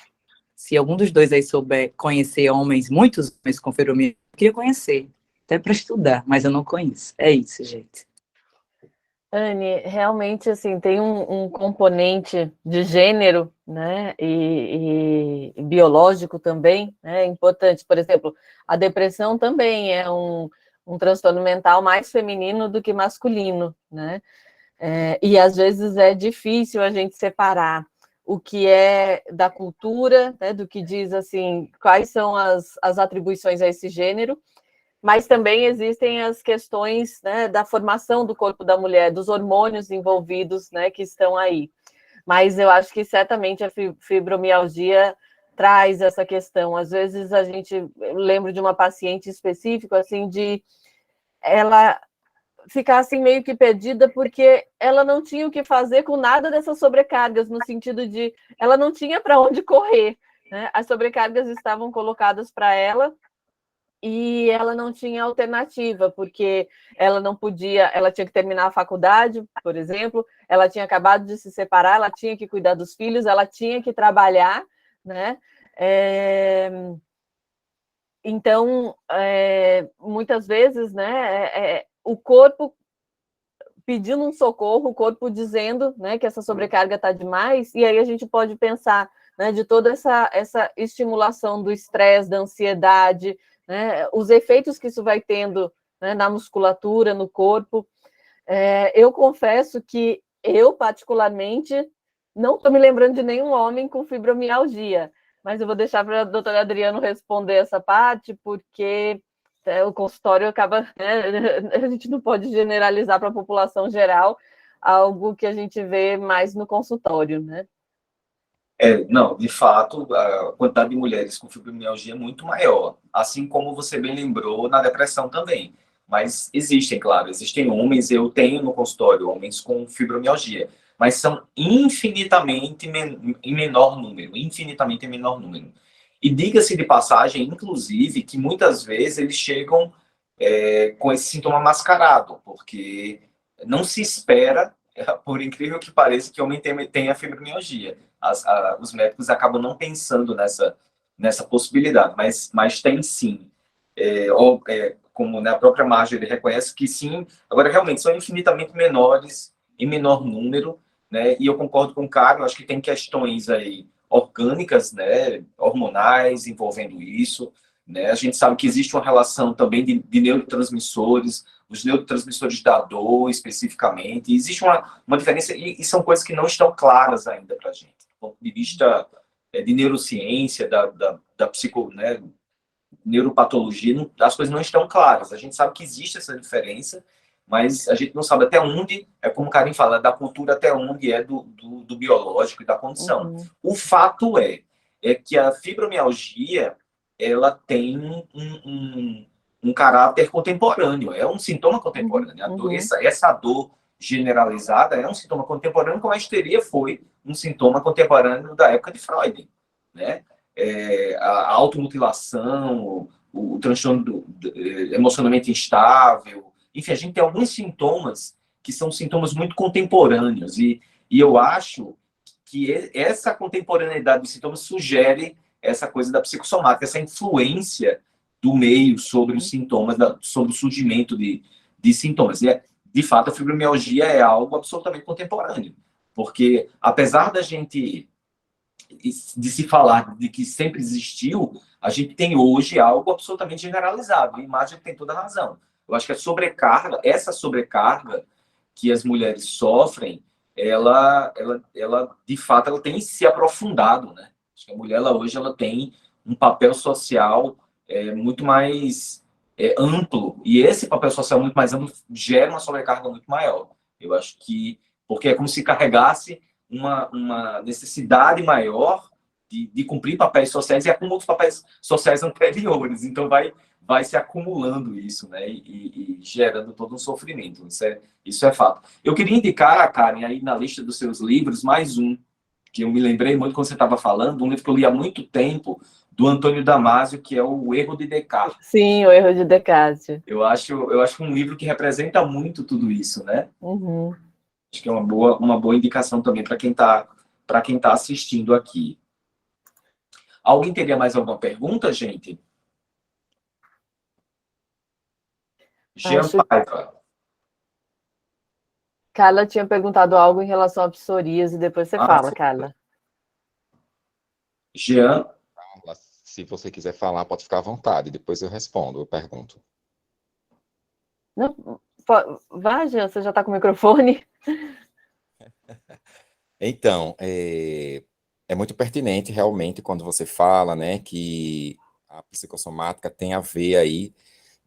Se algum dos dois aí souber conhecer homens, muitos homens com fibromialgia, eu queria conhecer, até para estudar, mas eu não conheço. É isso, gente. Anne, realmente, assim, tem um componente de gênero, né, e biológico também, né, importante. Por exemplo, a depressão também é um transtorno mental mais feminino do que masculino, né, e às vezes é difícil a gente separar o que é da cultura, né, do que diz, assim, quais são as atribuições a esse gênero, mas também existem as questões, né, da formação do corpo da mulher, dos hormônios envolvidos, né, que estão aí. Mas eu acho que certamente a fibromialgia traz essa questão. Às vezes eu lembro de uma paciente específica, assim, de ela ficar assim meio que perdida porque ela não tinha o que fazer com nada dessas sobrecargas, no sentido de ela não tinha para onde correr, né? As sobrecargas estavam colocadas para ela e ela não tinha alternativa, porque ela não podia, ela tinha que terminar a faculdade, por exemplo, ela tinha acabado de se separar, ela tinha que cuidar dos filhos, ela tinha que trabalhar, né? Então, muitas vezes, né, o corpo pedindo um socorro, o corpo dizendo, né, que essa sobrecarga está demais, e aí a gente pode pensar, né, de toda essa estimulação do estresse, da ansiedade, né, os efeitos que isso vai tendo, né, na musculatura, no corpo. Eu confesso que eu, particularmente, não estou me lembrando de nenhum homem com fibromialgia, mas eu vou deixar para a doutora Adriano responder essa parte, porque o consultório acaba, né, a gente não pode generalizar para a população geral algo que a gente vê mais no consultório, né? Não, de fato, a quantidade de mulheres com fibromialgia é muito maior, assim como você bem lembrou na depressão também. Mas existem, claro, existem homens, eu tenho no consultório homens com fibromialgia, mas são infinitamente em menor número, infinitamente em menor número. E diga-se de passagem, inclusive, que muitas vezes eles chegam com esse sintoma mascarado, porque não se espera, por incrível que pareça, que homem tenha fibromialgia. Os médicos acabam não pensando nessa possibilidade, mas tem sim. Como na própria Marjorie ele reconhece que sim, agora realmente são infinitamente menores, em menor número, né? E eu concordo com o Caio, acho que tem questões aí orgânicas, né, hormonais envolvendo isso, né? A gente sabe que existe uma relação também de neurotransmissores, os neurotransmissores da dor especificamente, existe uma diferença, e são coisas que não estão claras ainda para a gente, do ponto de vista de neurociência, da psico, né, neuropatologia, as coisas não estão claras. A gente sabe que existe essa diferença, mas a gente não sabe até onde, como o Karim fala, da cultura até onde é do biológico e da condição. Uhum. O fato é que a fibromialgia, ela tem um caráter contemporâneo, é um sintoma contemporâneo. Uhum. Essa dor generalizada é um sintoma contemporâneo, como a histeria foi um sintoma contemporâneo da época de Freud, né? A automutilação, o transtorno emocionalmente instável, enfim, a gente tem alguns sintomas que são sintomas muito contemporâneos, e eu acho que essa contemporaneidade de sintomas sugere essa coisa da psicossomática, essa influência do meio sobre os sintomas, sobre o surgimento de sintomas. E, de fato, a fibromialgia é algo absolutamente contemporâneo, porque apesar da gente de se falar de que sempre existiu, a gente tem hoje algo absolutamente generalizado. E a imagem tem toda a razão. Eu acho que essa sobrecarga que as mulheres sofrem, ela de fato, ela tem se aprofundado, né? Acho que a mulher, hoje, ela tem um papel social muito mais amplo, e esse papel social muito mais amplo gera uma sobrecarga muito maior. Eu acho que, porque é como se carregasse uma necessidade maior de cumprir papéis sociais e acumula os papéis sociais anteriores. Então, vai se acumulando isso, né? E gerando todo um sofrimento. Isso é fato. Eu queria indicar, Karen, aí na lista dos seus livros, mais um, que eu me lembrei muito quando você estava falando, um livro que eu li há muito tempo, do Antônio Damasio, que é O Erro de Descartes. Sim, O Erro de Descartes. Eu acho um livro que representa muito tudo isso, né? Uhum. Acho que é uma boa indicação também para quem tá assistindo aqui. Alguém teria mais alguma pergunta, gente? Jean Acho Paiva. Carla tinha perguntado algo em relação à psoríase, depois você fala, Carla. Jean. Carla, se você quiser falar, pode ficar à vontade, depois eu respondo, eu pergunto. Não, vai, Jean, você já está com o microfone? Então, é muito pertinente realmente quando você fala, né, que a psicossomática tem a ver aí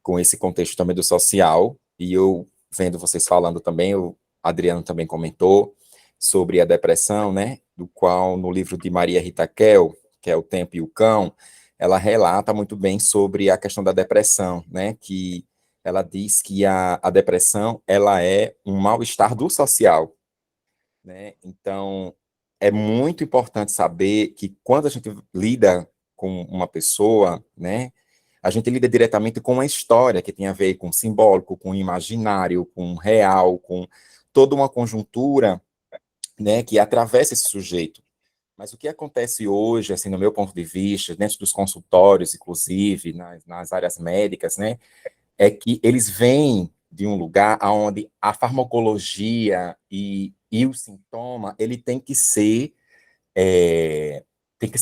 com esse contexto também do social, e eu vendo vocês falando também, o Adriano também comentou sobre a depressão, né, do qual no livro de Maria Rita Kell, que é O Tempo e o Cão, ela relata muito bem sobre a questão da depressão, né, que ela diz que a depressão, ela é um mal-estar do social, né, então é muito importante saber que quando a gente lida com uma pessoa, né, a gente lida diretamente com uma história que tem a ver com simbólico, com imaginário, com real, com toda uma conjuntura, né, que atravessa esse sujeito. Mas o que acontece hoje, assim, no meu ponto de vista, dentro dos consultórios, inclusive, nas áreas médicas, né, é que eles vêm de um lugar onde a farmacologia e o sintoma, ele tem que ser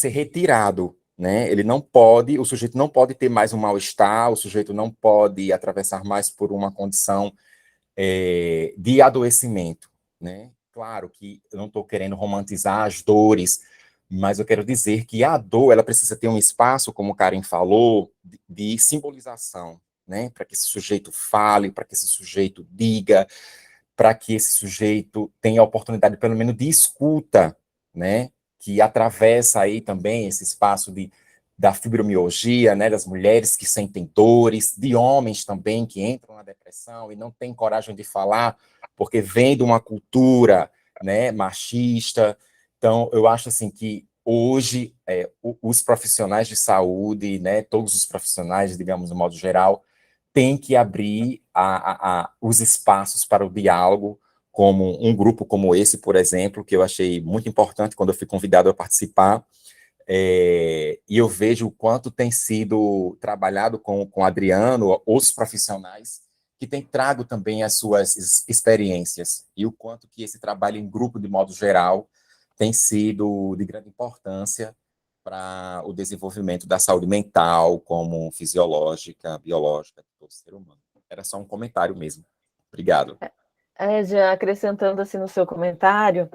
retirado, né? Ele não pode, o sujeito não pode ter mais um mal-estar, o sujeito não pode atravessar mais por uma condição de adoecimento, né? Claro que eu não estou querendo romantizar as dores, mas eu quero dizer que a dor, ela precisa ter um espaço, como o Karen falou, de simbolização, né? Para que esse sujeito fale, para que esse sujeito diga, para que esse sujeito tenha a oportunidade, pelo menos, de escuta, né? Que atravessa aí também esse espaço da fibromialgia, né? Das mulheres que sentem dores, de homens também que entram na depressão e não têm coragem de falar, porque vem de uma cultura, né, machista. Então, eu acho assim que hoje os profissionais de saúde, né, todos os profissionais, digamos, no modo geral, tem que abrir os espaços para o diálogo, como um grupo como esse, por exemplo, que eu achei muito importante quando eu fui convidado a participar, e eu vejo o quanto tem sido trabalhado com o Adriano, os profissionais, que têm trago também as suas experiências, e o quanto que esse trabalho em grupo, de modo geral, tem sido de grande importância para o desenvolvimento da saúde mental, como fisiológica, biológica de todo ser humano. Era só um comentário mesmo. Obrigado. Já acrescentando assim no seu comentário,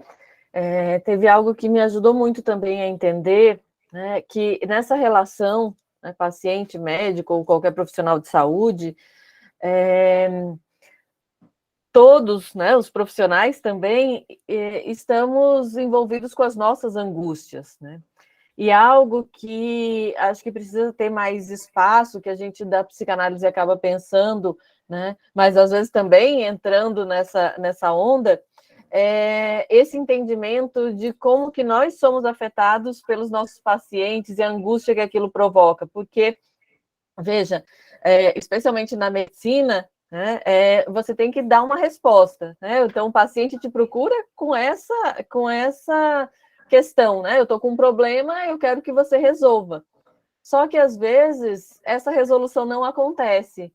teve algo que me ajudou muito também a entender, né, que nessa relação, né, paciente-médico ou qualquer profissional de saúde, todos, né, os profissionais também, estamos envolvidos com as nossas angústias, né? E algo que acho que precisa ter mais espaço, que a gente da psicanálise acaba pensando, né? Mas às vezes também entrando nessa onda, é esse entendimento de como que nós somos afetados pelos nossos pacientes e a angústia que aquilo provoca. Porque, veja, especialmente na medicina, né, você tem que dar uma resposta, né? Então, o paciente te procura com essa questão, né? Eu estou com um problema, eu quero que você resolva. Só que, às vezes, essa resolução não acontece.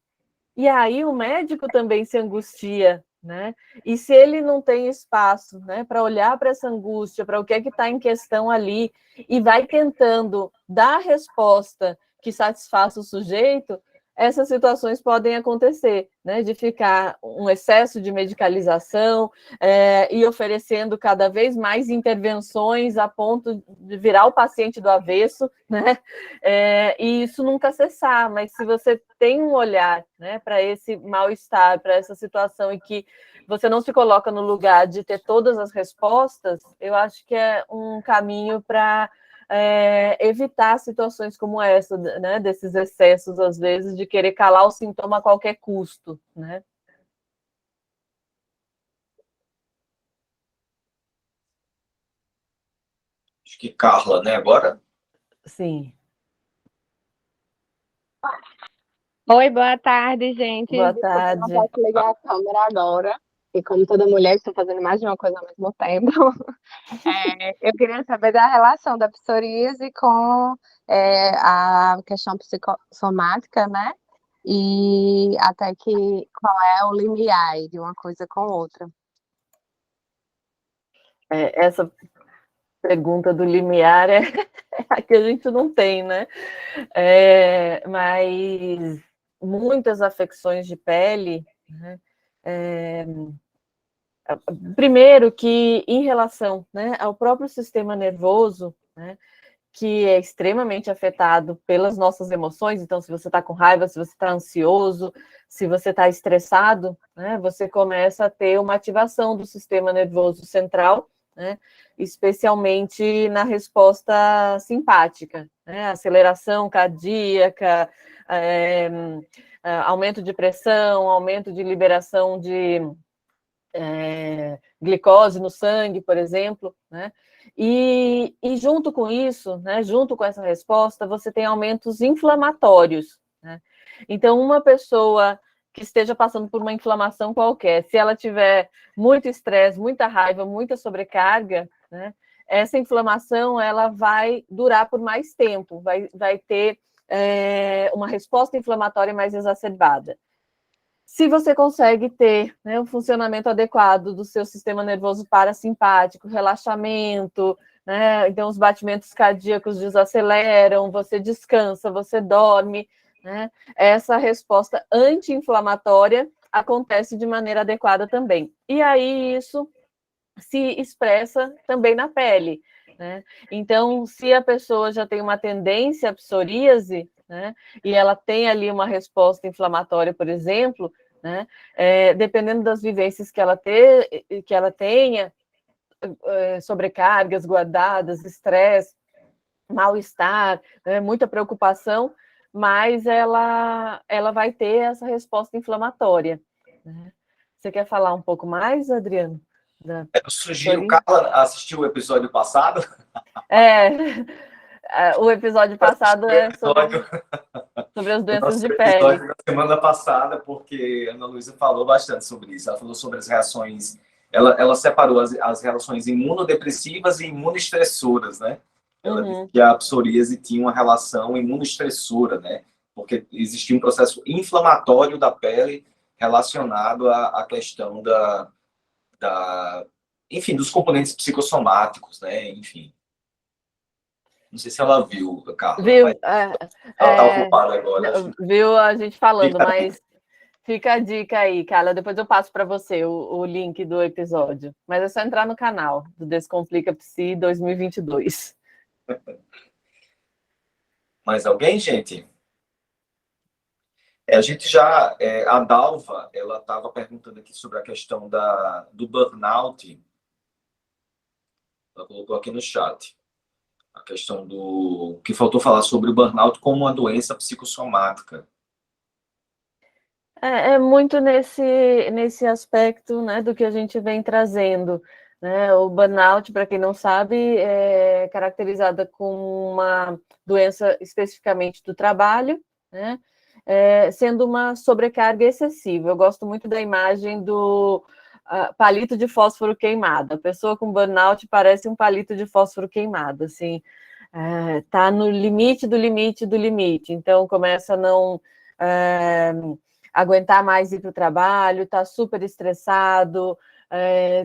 E aí o médico também se angustia, né? E se ele não tem espaço, né, para olhar para essa angústia, para o que é que está em questão ali, e vai tentando dar a resposta que satisfaça o sujeito, essas situações podem acontecer, né? De ficar um excesso de medicalização e oferecendo cada vez mais intervenções a ponto de virar o paciente do avesso, né? E isso nunca cessar, mas se você tem um olhar, né, para esse mal-estar, para essa situação em que você não se coloca no lugar de ter todas as respostas, eu acho que é um caminho para evitar situações como essa, né, desses excessos, às vezes, de querer calar o sintoma a qualquer custo, né? Acho que Carla, né, agora? Sim. Oi, boa tarde, gente. Boa Desculpa, eu não tarde. posso ligar a câmera agora. E como toda mulher, estou fazendo mais de uma coisa ao mesmo tempo. Eu queria saber da relação da psoríase com a questão psicossomática, né? E até que qual é o limiar de uma coisa com outra. Essa pergunta do limiar é a que a gente não tem, né? Mas muitas afecções de pele, né? Primeiro que em relação, né, ao próprio sistema nervoso, né, que é extremamente afetado pelas nossas emoções. Então, se você está com raiva, se você está ansioso, se você está estressado, né, você começa a ter uma ativação do sistema nervoso central, né, especialmente na resposta simpática, né, aceleração cardíaca, aumento de pressão, aumento de liberação de glicose no sangue, por exemplo, né? E junto com isso, né, junto com essa resposta, você tem aumentos inflamatórios, né? Então, uma pessoa que esteja passando por uma inflamação qualquer, se ela tiver muito estresse, muita raiva, muita sobrecarga, né, essa inflamação ela vai durar por mais tempo, vai ter uma resposta inflamatória mais exacerbada. Se você consegue ter, né, um funcionamento adequado do seu sistema nervoso parasimpático, relaxamento, né, então os batimentos cardíacos desaceleram, você descansa, você dorme, né, essa resposta anti-inflamatória acontece de maneira adequada também. E aí isso se expressa também na pele, né? Então, se a pessoa já tem uma tendência à psoríase, né, e ela tem ali uma resposta inflamatória, por exemplo, né, dependendo das vivências que ela tenha, sobrecargas guardadas, estresse, mal-estar, né, muita preocupação, mas ela vai ter essa resposta inflamatória, né? Você quer falar um pouco mais, Adriano? Eu sugiro, Carla, assistir o episódio passado. O episódio passado é sobre as doenças de pele. Da semana passada, porque a Ana Luísa falou bastante sobre isso. Ela falou sobre as reações. Ela separou as relações imunodepressivas e imunoestressoras, né? Ela disse que a psoríase tinha uma relação imunoestressora, né? Porque existia um processo inflamatório da pele relacionado à questão enfim, dos componentes psicossomáticos, né? Enfim. Não sei se ela viu, Carla. Viu? Ela está ocupada agora. Viu a gente falando, mas fica a dica aí, Carla. Depois eu passo para você o link do episódio. Mas é só entrar no canal do Descomplica Psi 2022. Mais alguém, gente? A gente já... a Dalva, ela estava perguntando aqui sobre a questão do burnout. Ela colocou aqui no chat. A questão do... que faltou falar sobre o burnout como uma doença psicossomática. É muito nesse aspecto, né, do que a gente vem trazendo, né? O burnout, para quem não sabe, é caracterizada como uma doença especificamente do trabalho, né? Sendo uma sobrecarga excessiva. Eu gosto muito da imagem do palito de fósforo queimado. A pessoa com burnout parece um palito de fósforo queimado, assim, tá no limite do limite do limite. Então começa a não aguentar mais ir para o trabalho, está super estressado,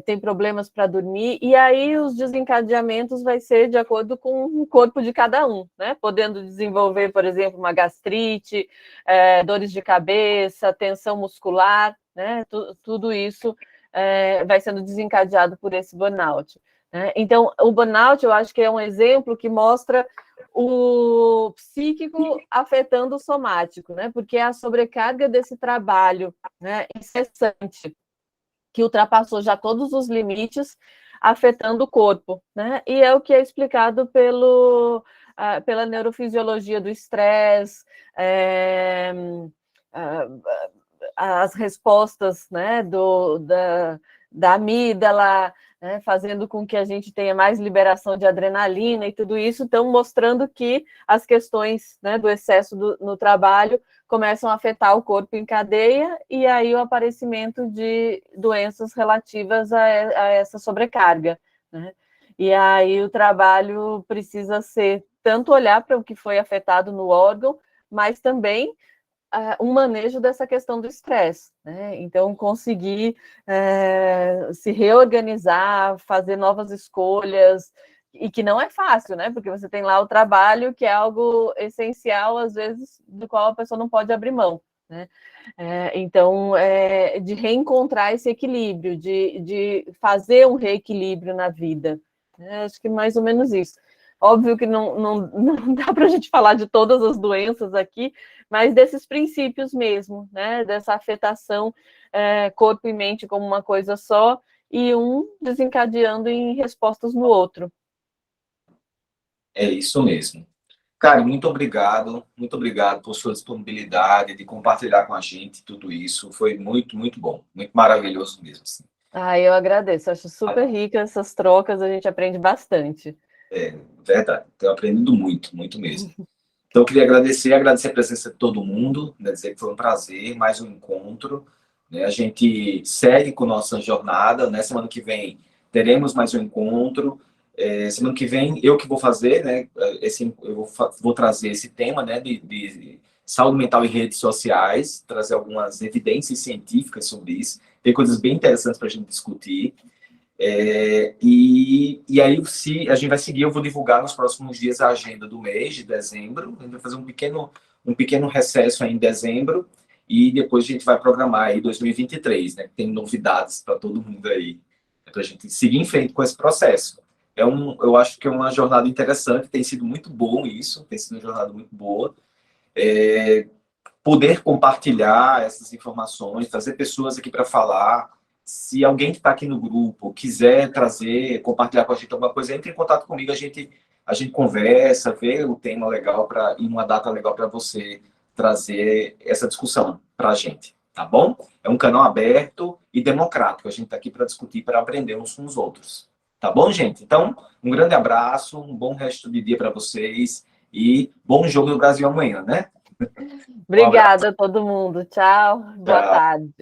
tem problemas para dormir, e aí os desencadeamentos vai ser de acordo com o corpo de cada um, né? Podendo desenvolver, por exemplo, uma gastrite, dores de cabeça, tensão muscular, né? Tudo isso vai sendo desencadeado por esse burnout, né? Então, o burnout, eu acho que é um exemplo que mostra o psíquico afetando o somático, né? Porque é a sobrecarga desse trabalho, né, incessante, que ultrapassou já todos os limites, afetando o corpo, né? E é o que é explicado pela neurofisiologia do estresse, as respostas, né, da amígdala, né, fazendo com que a gente tenha mais liberação de adrenalina e tudo isso, estão mostrando que as questões, né, do excesso no trabalho começam a afetar o corpo em cadeia, e aí o aparecimento de doenças relativas a essa sobrecarga, né? E aí o trabalho precisa ser tanto olhar para o que foi afetado no órgão, mas também um manejo dessa questão do estresse, né? Então, conseguir se reorganizar, fazer novas escolhas, e que não é fácil, né? Porque você tem lá o trabalho, que é algo essencial, às vezes, do qual a pessoa não pode abrir mão, né? Então, de reencontrar esse equilíbrio, de fazer um reequilíbrio na vida. Acho que mais ou menos isso. Óbvio que não dá para a gente falar de todas as doenças aqui, mas desses princípios mesmo, né? Dessa afetação corpo e mente como uma coisa só, e um desencadeando em respostas no outro. É isso mesmo. Cara, muito obrigado por sua disponibilidade de compartilhar com a gente tudo isso. Foi muito, muito bom, muito maravilhoso mesmo. Assim. Eu agradeço, acho super rica essas trocas, a gente aprende bastante. Verdade, tenho aprendido muito, muito mesmo. Então, eu queria agradecer a presença de todo mundo, né, dizer que foi um prazer, mais um encontro. Né, a gente segue com nossa jornada, né, semana que vem teremos mais um encontro. Semana que vem, eu que vou fazer, né, eu vou trazer esse tema, né, de saúde mental em redes sociais, trazer algumas evidências científicas sobre isso. Tem coisas bem interessantes para a gente discutir. E aí, se a gente vai seguir, eu vou divulgar nos próximos dias a agenda do mês de dezembro. A gente vai fazer um pequeno recesso aí em dezembro, e depois a gente vai programar aí 2023, né? Tem novidades para todo mundo aí, para a gente seguir em frente com esse processo. Eu acho que é uma jornada interessante, tem sido muito bom isso, tem sido uma jornada muito boa. Poder compartilhar essas informações, trazer pessoas aqui para falar. Se alguém que está aqui no grupo quiser trazer, compartilhar com a gente alguma coisa, entre em contato comigo, a gente conversa, vê o tema legal e uma data legal para você trazer essa discussão para a gente, tá bom? É um canal aberto e democrático, a gente está aqui para discutir, para aprender uns com os outros, tá bom, gente? Então, um grande abraço, um bom resto de dia para vocês e bom jogo do Brasil amanhã, né? Obrigada a todo mundo, tchau, boa tarde.